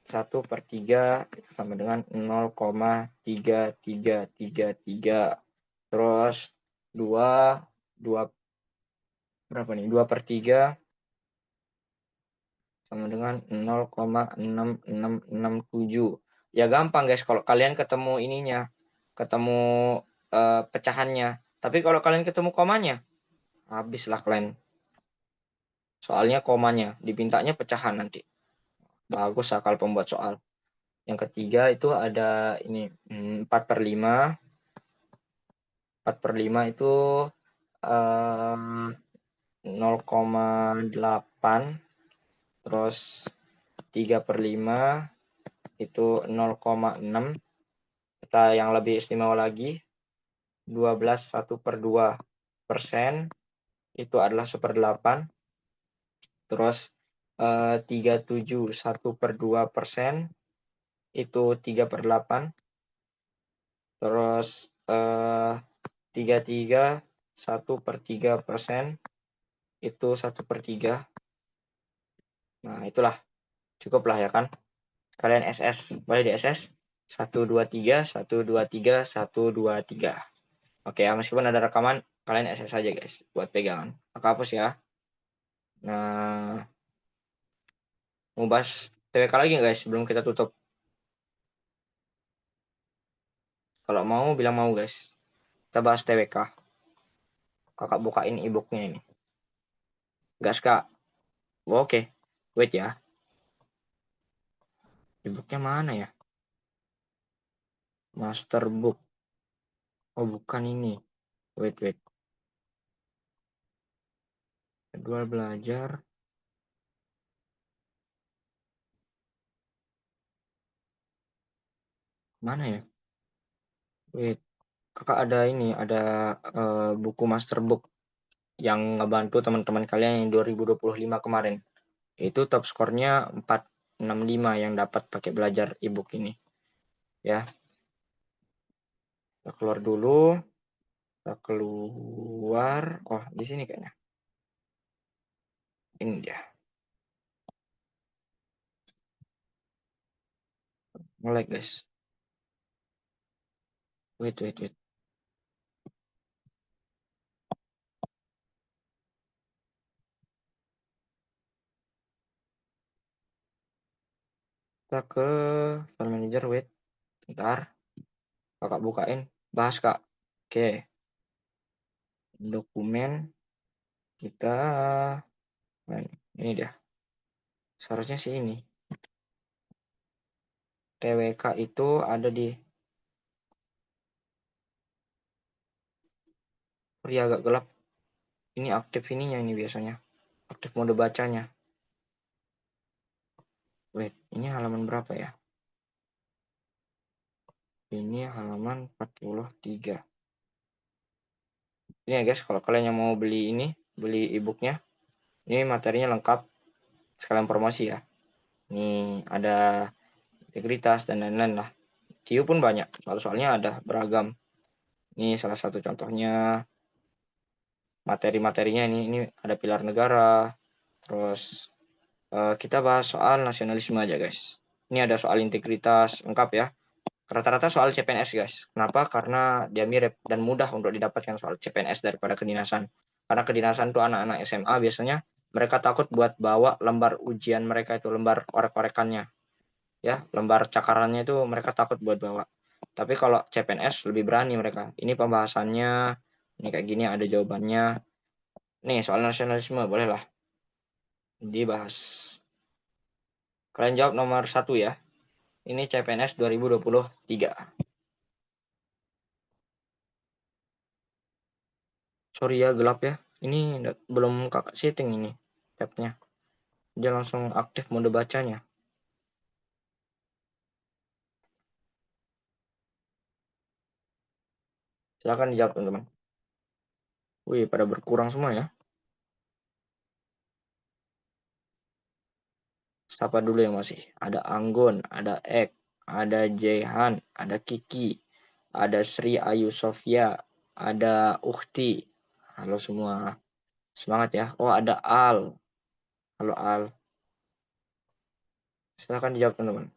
1/3 itu sama dengan 0,3333. Terus 2 berapa nih? 2/3 sama dengan 0,6667. Ya gampang guys kalau kalian ketemu ininya, ketemu pecahannya. Tapi kalau kalian ketemu komanya, habislah kalian. Soalnya komanya, dipintanya pecahan nanti. Bagus akal pembuat soal. Yang ketiga itu ada ini 4/5. 4/5 itu 0,8. Terus 3/5 itu 0,6. Kita yang lebih istimewa lagi 12 1/2% itu adalah 1/8. Terus 37 1/2% itu 3/8. Terus 33 1/3% itu 1/3. Nah, itulah cukuplah ya kan. Kalian SS, boleh di SS 123 123 123. Oke ya, meskipun ada rekaman, kalian SS aja guys buat pegangan. Aku hapus ya. Nah, mau bahas TWK lagi nggak guys sebelum kita tutup? Kalau mau bilang mau guys. Kita bahas TWK. Kakak bukain e-booknya ini. Gas kak. Oke. Wait ya. E-booknya mana ya? Master book. Oh bukan ini. Wait. Jadwal belajar. Mana ya? Wait. Kakak ada ini. Ada buku master book. Yang ngebantu teman-teman kalian yang 2025 kemarin. Itu top skornya 465 yang dapat pakai belajar e-book ini. Ya. Kita keluar dulu. Kita keluar. Oh, di sini kayaknya. Ini dia. Mulai guys. Wait. Kita ke file manager. Wait. Ntar. Kakak bukain. Bahas kak. Oke. Dokumen. Kita. Ini dia. Seharusnya sih ini. TWK itu ada di Sorry agak gelap. Ini aktif ininya ini biasanya. Aktif mode bacanya. Wait, ini halaman berapa ya? Ini halaman 43. Ini ya guys, kalau kalian yang mau beli ini, beli e-booknya, ini materinya lengkap, sekalian promosi ya. Ini ada integritas dan lain-lain lah. TIU pun banyak, soal-soalnya ada beragam. Ini salah satu contohnya materi-materinya ini ada pilar negara. Terus kita bahas soal nasionalisme aja guys. Ini ada soal integritas lengkap ya. Rata-rata soal CPNS guys. Kenapa? Karena dia mirip dan mudah untuk didapatkan soal CPNS daripada kedinasan. Karena kedinasan tuh anak-anak SMA biasanya mereka takut buat bawa lembar ujian mereka itu, lembar orek-orekannya. Ya, lembar cakarannya itu mereka takut buat bawa. Tapi kalau CPNS lebih berani mereka. Ini pembahasannya, ini kayak gini ada jawabannya. Nih, soal nasionalisme bolehlah dibahas. Kalian jawab nomor 1 ya. Ini CPNS 2023. Sorry ya gelap ya. Ini belum kakak setting ini tabnya. Dia langsung aktif mode bacanya. Silahkan dijawab teman-teman. Wih, pada berkurang semua ya. Siapa dulu yang masih? Ada Anggun, ada Ek, ada Jehan, ada Kiki, ada Sri Ayu Sofia, ada Ukti. Halo semua. Semangat ya. Oh, ada Al. Halo Al. Silahkan dijawab teman-teman.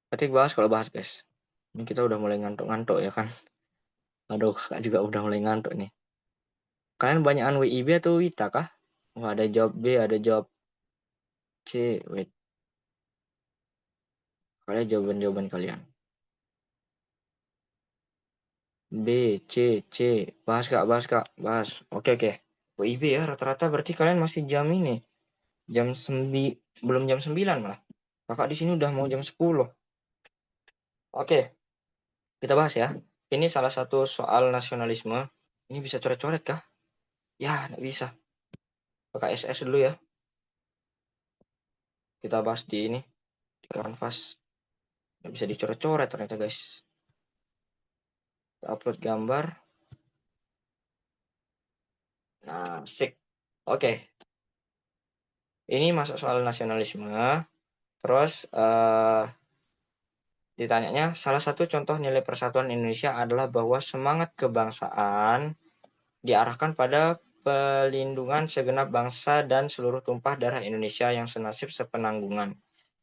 Ketik bahas kalau bahas guys. Ini kita udah mulai ngantuk-ngantuk ya kan. Aduh, kakak juga udah mulai ngantuk nih. Kalian banyakan WIB atau WITA kah? Wah, ada jawab B, ada jawab C. Wait, kalian jawaban-jawaban kalian. B, C, C. Bahas kak, bahas kak, bahas. Oke, oke. WIB ya, rata-rata berarti kalian masih jam ini. Belum jam 9 malah. Kakak di sini udah mau jam 10. Oke, kita bahas ya. Ini salah satu soal nasionalisme. Ini bisa coret-coret kah? Ya, nggak bisa. Kakak SS dulu ya. Kita bahas di ini, di kanvas. Nggak bisa dicoret-coret ternyata guys. Kita upload gambar. Nah, sik. Oke. Ini masuk soal nasionalisme. Terus ditanyanya, salah satu contoh nilai persatuan Indonesia adalah bahwa semangat kebangsaan diarahkan pada pelindungan segenap bangsa dan seluruh tumpah darah Indonesia yang senasib sepenanggungan.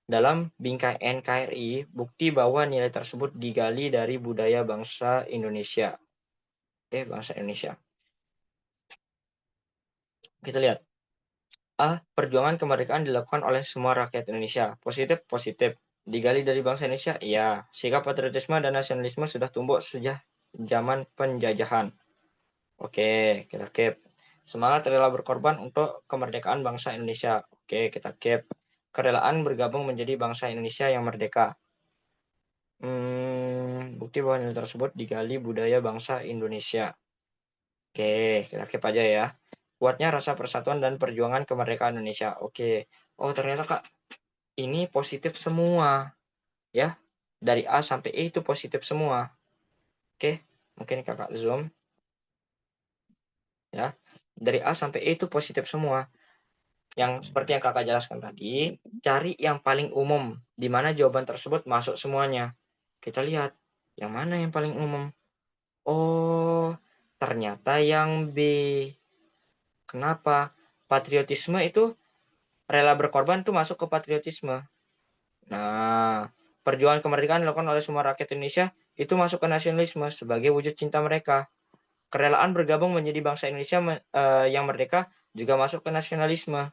Dalam bingkai NKRI, bukti bahwa nilai tersebut digali dari budaya bangsa Indonesia. Oke, bangsa Indonesia. Kita lihat. A. Perjuangan kemerdekaan dilakukan oleh semua rakyat Indonesia. Positif, positif. Digali dari bangsa Indonesia? Iya. Sikap patriotisme dan nasionalisme sudah tumbuh sejak zaman penjajahan. Oke, kita keep. Semangat rela berkorban untuk kemerdekaan bangsa Indonesia. Oke, kita keep. Kerelaan bergabung menjadi bangsa Indonesia yang merdeka. Bukti bahwa nilai tersebut digali budaya bangsa Indonesia. Oke, kita keep aja ya. Kuatnya rasa persatuan dan perjuangan kemerdekaan Indonesia. Oke. Oh, ternyata Kak, ini positif semua. Ya, dari A sampai E itu positif semua. Oke, mungkin Kakak zoom. ya. Dari A sampai E itu positif semua. Yang seperti yang Kakak jelaskan tadi, cari yang paling umum, di mana jawaban tersebut masuk semuanya. Kita lihat, yang mana yang paling umum? Oh, ternyata yang B. Kenapa? Patriotisme itu rela berkorban itu masuk ke patriotisme. Nah, perjuangan kemerdekaan dilakukan oleh semua rakyat Indonesia itu masuk ke nasionalisme sebagai wujud cinta mereka. Kerelaan bergabung menjadi bangsa Indonesia yang merdeka juga masuk ke nasionalisme.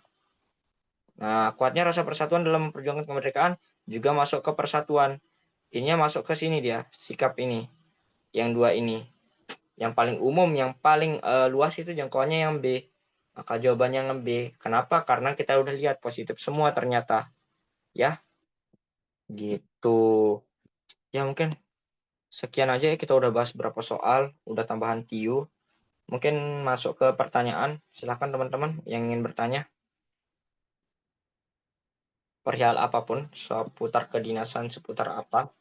Nah, kuatnya rasa persatuan dalam memperjuangkan kemerdekaan juga masuk ke persatuan. Ininya masuk ke sini dia, sikap ini. Yang dua ini. Yang paling umum, yang paling luas itu jangkauannya yang B. Maka jawabannya yang B. Kenapa? Karena kita udah lihat positif semua ternyata. Ya, gitu. Ya mungkin sekian aja ya, kita udah bahas berapa soal, udah tambahan TIU. Mungkin masuk ke pertanyaan. Silahkan teman-teman yang ingin bertanya. Perihal apapun, seputar kedinasan, seputar apa.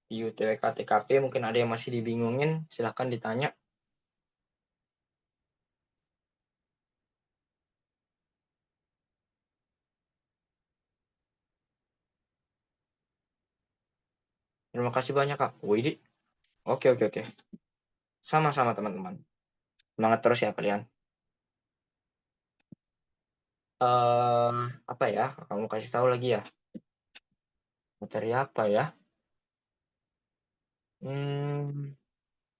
TIU, TWK, TKP, mungkin ada yang masih dibingungin, silahkan ditanya. Terima kasih banyak, Kak. Widih. Oke, oke, oke. Sama-sama teman-teman. Semangat terus ya kalian. Apa ya? Kamu kasih tahu lagi ya. Materi apa ya?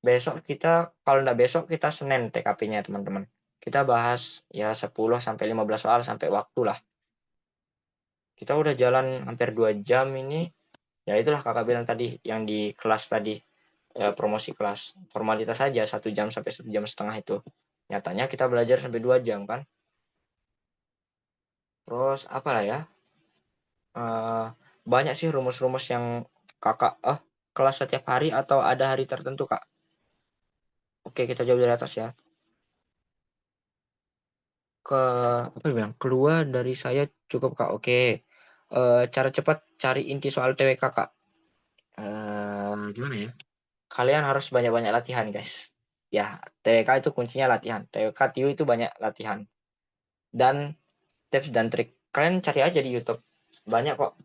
Besok kita, kalau enggak besok kita Senin TKP-nya teman-teman. Kita bahas ya 10 sampai 15 soal sampai waktu lah. Kita udah jalan hampir 2 jam ini. Ya itulah kakak bilang tadi yang di kelas tadi, promosi kelas. Formalitas saja 1 jam sampai 1,5 jam itu. Nyatanya kita belajar sampai 2 jam kan. Terus apa lah ya? Banyak sih rumus-rumus yang kakak kelas setiap hari atau ada hari tertentu kak? Oke, kita jawab dari atas ya. Apa bilang? Keluar dari saya cukup kak. Oke. Cara cepat cari inti soal TWK kak. Gimana ya? Kalian harus banyak-banyak latihan guys. Ya, TWK itu kuncinya latihan. TWK TIU itu banyak latihan. Dan tips dan trik. Kalian cari aja di YouTube. Banyak kok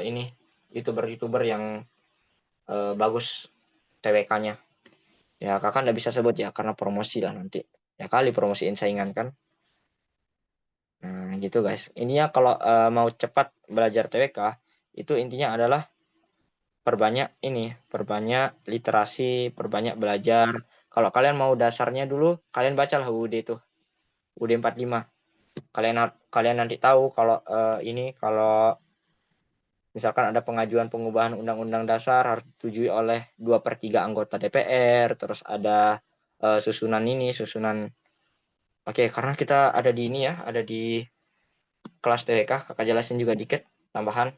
ini YouTuber-YouTuber yang bagus TWK-nya. Ya kakak nggak bisa sebut ya karena promosi lah nanti. Ya kali promosiin saingan kan. Nah gitu guys. Intinya kalau mau cepat belajar TWK itu intinya adalah perbanyak literasi, perbanyak belajar. Kalau kalian mau dasarnya dulu, kalian bacalah UUD itu, UUD 45. Kalian nanti tahu kalau kalau misalkan ada pengajuan pengubahan undang-undang dasar harus disetujui oleh 2/3 anggota DPR, terus ada susunan. Oke, karena kita ada di ini ya, ada di kelas TWK, kakak jelasin juga dikit tambahan.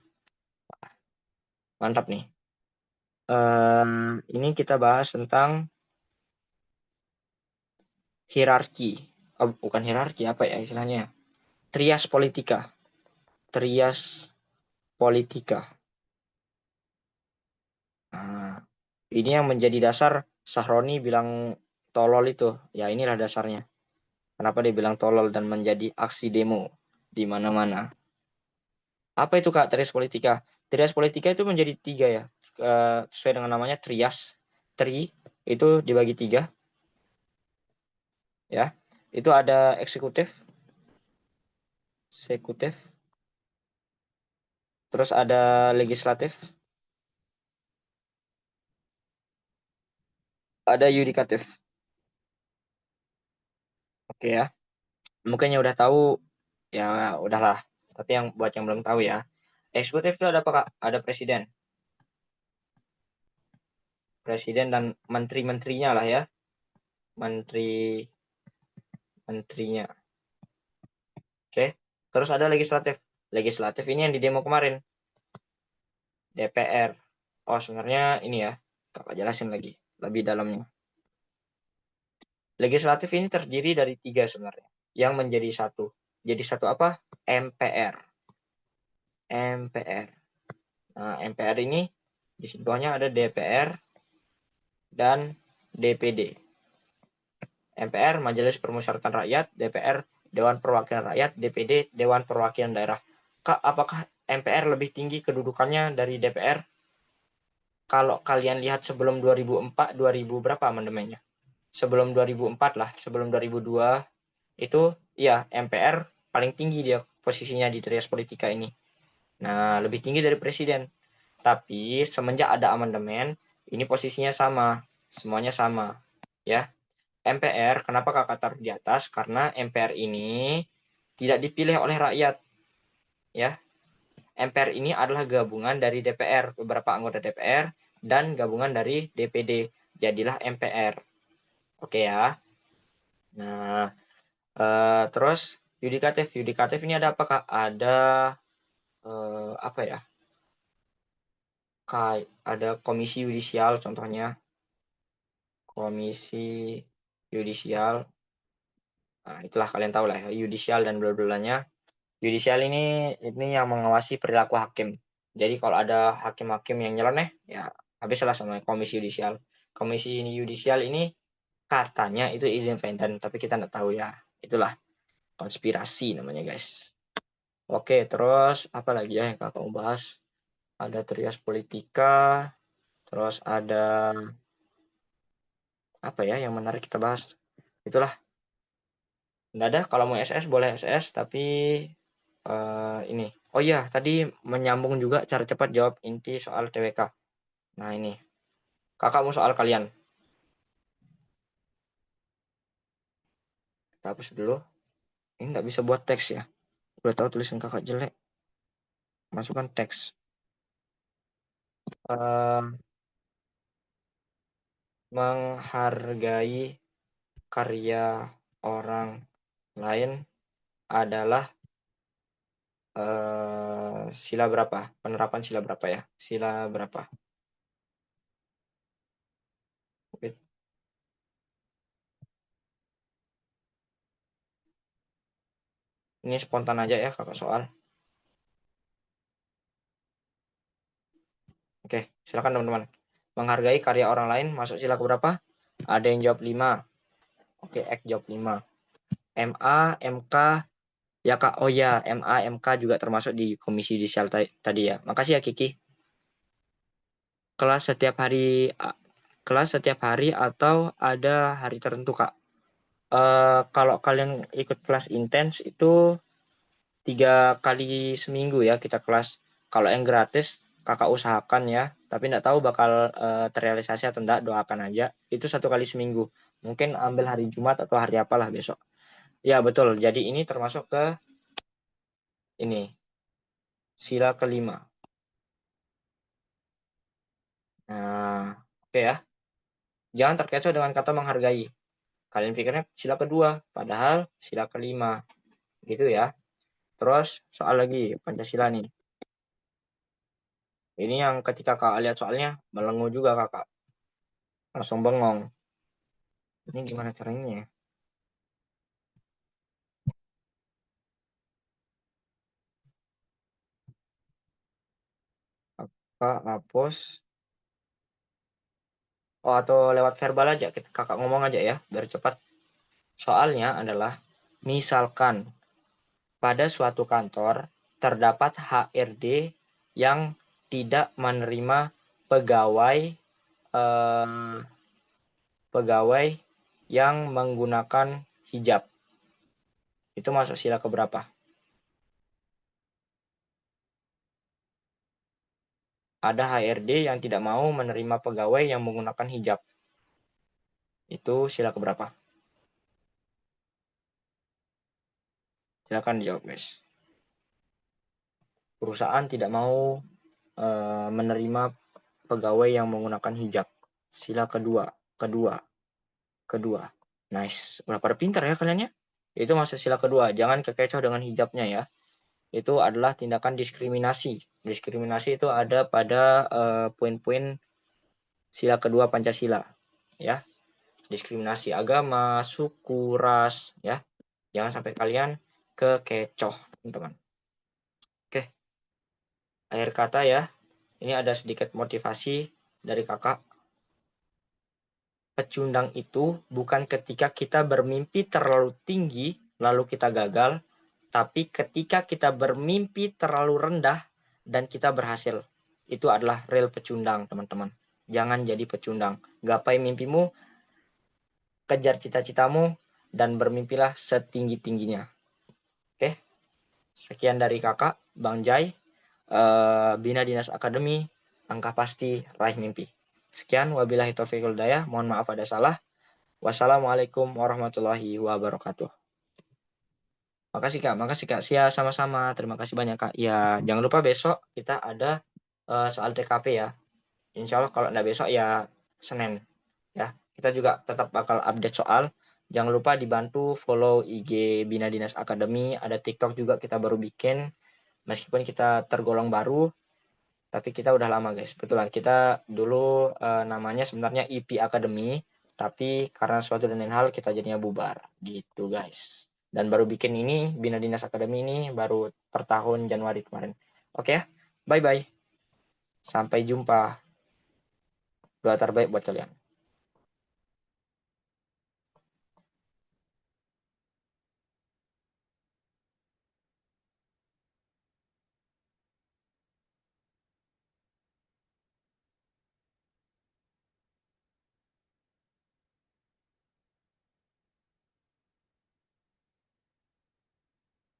Mantap nih. Ini kita bahas tentang hierarki. Oh, bukan hierarki, apa ya istilahnya? Trias politika. Trias politika. Nah, ini yang menjadi dasar Sahroni bilang tolol itu. Ya inilah dasarnya. Kenapa dia bilang tolol dan menjadi aksi demo di mana-mana. Apa itu Kak trias politika? Trias politika itu menjadi 3 ya. Sesuai dengan namanya trias. Tri itu dibagi 3 ya. Itu ada eksekutif, terus ada legislatif, ada yudikatif. Oke ya. Mungkin yang udah tahu ya udahlah. Tapi yang buat yang belum tahu ya. Eksekutif itu ada apa Kak? Ada presiden. Presiden dan menteri-menterinya lah ya. Menteri-menterinya. Oke. Terus ada legislatif. Legislatif ini yang di demo kemarin. DPR. Oh, sebenarnya ini ya. Kakak jelasin lagi lebih dalamnya. Legislatif ini terdiri dari 3 sebenarnya. Yang menjadi satu. Jadi satu apa? MPR. MPR. Nah, MPR ini di bawahnya ada DPR dan DPD. MPR, Majelis Permusyawaratan Rakyat, DPR, Dewan Perwakilan Rakyat, DPD, Dewan Perwakilan Daerah. Kak, apakah MPR lebih tinggi kedudukannya dari DPR? Kalau kalian lihat sebelum 2004, 2000 berapa amandemennya? Sebelum 2004 lah, sebelum 2002 itu ya MPR paling tinggi dia posisinya di trias politika ini. Nah, lebih tinggi dari presiden. Tapi semenjak ada amandemen, ini posisinya sama, semuanya sama, ya. MPR, kenapa kakak taruh di atas? Karena MPR ini tidak dipilih oleh rakyat, ya. MPR ini adalah gabungan dari DPR, beberapa anggota DPR, dan gabungan dari DPD. Jadilah MPR. Oke ya. Nah, terus yudikatif. Yudikatif ini ada apa, Kak? Ada apa ya? Ada komisi yudisial contohnya. Komisi yudisial. Nah, itulah kalian tahu lah ya, yudisial dan bla-blanya. Yudisial ini yang mengawasi perilaku hakim. Jadi kalau ada hakim-hakim yang nyeleneh, ya habislah sama komisi yudisial. Komisi yudisial ini katanya itu independen, tapi kita nggak tahu ya. Itulah konspirasi namanya, guys. Oke, terus apa lagi ya yang kakak mau bahas? Ada trias politika, terus ada apa ya yang menarik kita bahas? Itulah. Nggak ada, kalau mau SS boleh SS, tapi ini. Oh iya, tadi menyambung juga cara cepat jawab inti soal TWK. Nah ini, kakak mau soal kalian. Kita hapus dulu. Ini nggak bisa buat teks ya. Udah tahu tulisan kakak jelek. Masukkan teks. Menghargai karya orang lain adalah sila berapa? Penerapan sila berapa ya? Sila berapa? Ini spontan aja ya kakak soal. Oke, silakan teman-teman. Menghargai karya orang lain masuk sila berapa? Ada yang jawab 5. Oke, X jawab 5. MA, MK, ya Kak. Oh ya, MA, MK juga termasuk di komisi yudisial tadi ya. Makasih ya Kiki. Kelas setiap hari atau ada hari tertentu, Kak? Kalau kalian ikut kelas intens itu 3 kali seminggu ya kita kelas. Kalau yang gratis kakak usahakan ya, tapi nggak tahu bakal terrealisasi atau enggak, doakan aja. Itu 1 kali seminggu. Mungkin ambil hari Jumat atau hari apalah besok. Ya betul, jadi ini termasuk ke ini, sila kelima. Nah, oke ya. Jangan terkecoh dengan kata menghargai. Kalian pikirnya sila kedua, padahal sila kelima. Gitu ya. Terus soal lagi, Pancasila nih. Ini yang ketika kakak lihat soalnya, melengu juga kakak. Langsung bengong. Ini gimana caranya ya? Kakak hapus. Oh, atau lewat verbal aja, kakak ngomong aja ya, biar cepat. Soalnya adalah, misalkan pada suatu kantor terdapat HRD yang tidak menerima pegawai pegawai yang menggunakan hijab. Itu masuk sila keberapa? Ada HRD yang tidak mau menerima pegawai yang menggunakan hijab. Itu sila keberapa? Silakan dijawab, guys. Perusahaan tidak mau menerima pegawai yang menggunakan hijab. Sila kedua. Nice. Udah pada pintar ya kalian ya? Itu masuk sila kedua. Jangan kekecoh dengan hijabnya ya. Itu adalah tindakan diskriminasi. Diskriminasi itu ada pada poin-poin sila kedua Pancasila. Ya. Diskriminasi agama, suku, ras. Ya. Jangan sampai kalian kekecoh, teman-teman. Oke. Akhir kata ya. Ini ada sedikit motivasi dari kakak. pecundang itu bukan ketika kita bermimpi terlalu tinggi lalu kita gagal, tapi ketika kita bermimpi terlalu rendah dan kita berhasil. Itu adalah real pecundang, teman-teman. Jangan jadi pecundang. Gapai mimpimu, kejar cita-citamu, dan bermimpilah setinggi-tingginya. Oke? Sekian dari kakak, Bang Jai, Bina Dinas Akademi, angka pasti, raih mimpi. Sekian, wabillahi taufiq wal hidayah. Mohon maaf ada salah. Wassalamualaikum warahmatullahi wabarakatuh. Makasih Kak. Sia sama-sama. Terima kasih banyak Kak. Ya, jangan lupa besok kita ada soal TKP ya. Insya Allah kalau enggak besok ya Senin. Ya, kita juga tetap bakal update soal. Jangan lupa dibantu follow IG Bina Dinas Akademi. Ada TikTok juga kita baru bikin. Meskipun kita tergolong baru, tapi kita udah lama guys. Betulan kita dulu namanya sebenarnya IP Academy, tapi karena suatu dan lain hal kita jadinya bubar gitu guys. Dan baru bikin ini Bina Dinas Academy ini baru per tahun Januari kemarin. Oke ya, bye bye. Sampai jumpa. Doa terbaik buat kalian.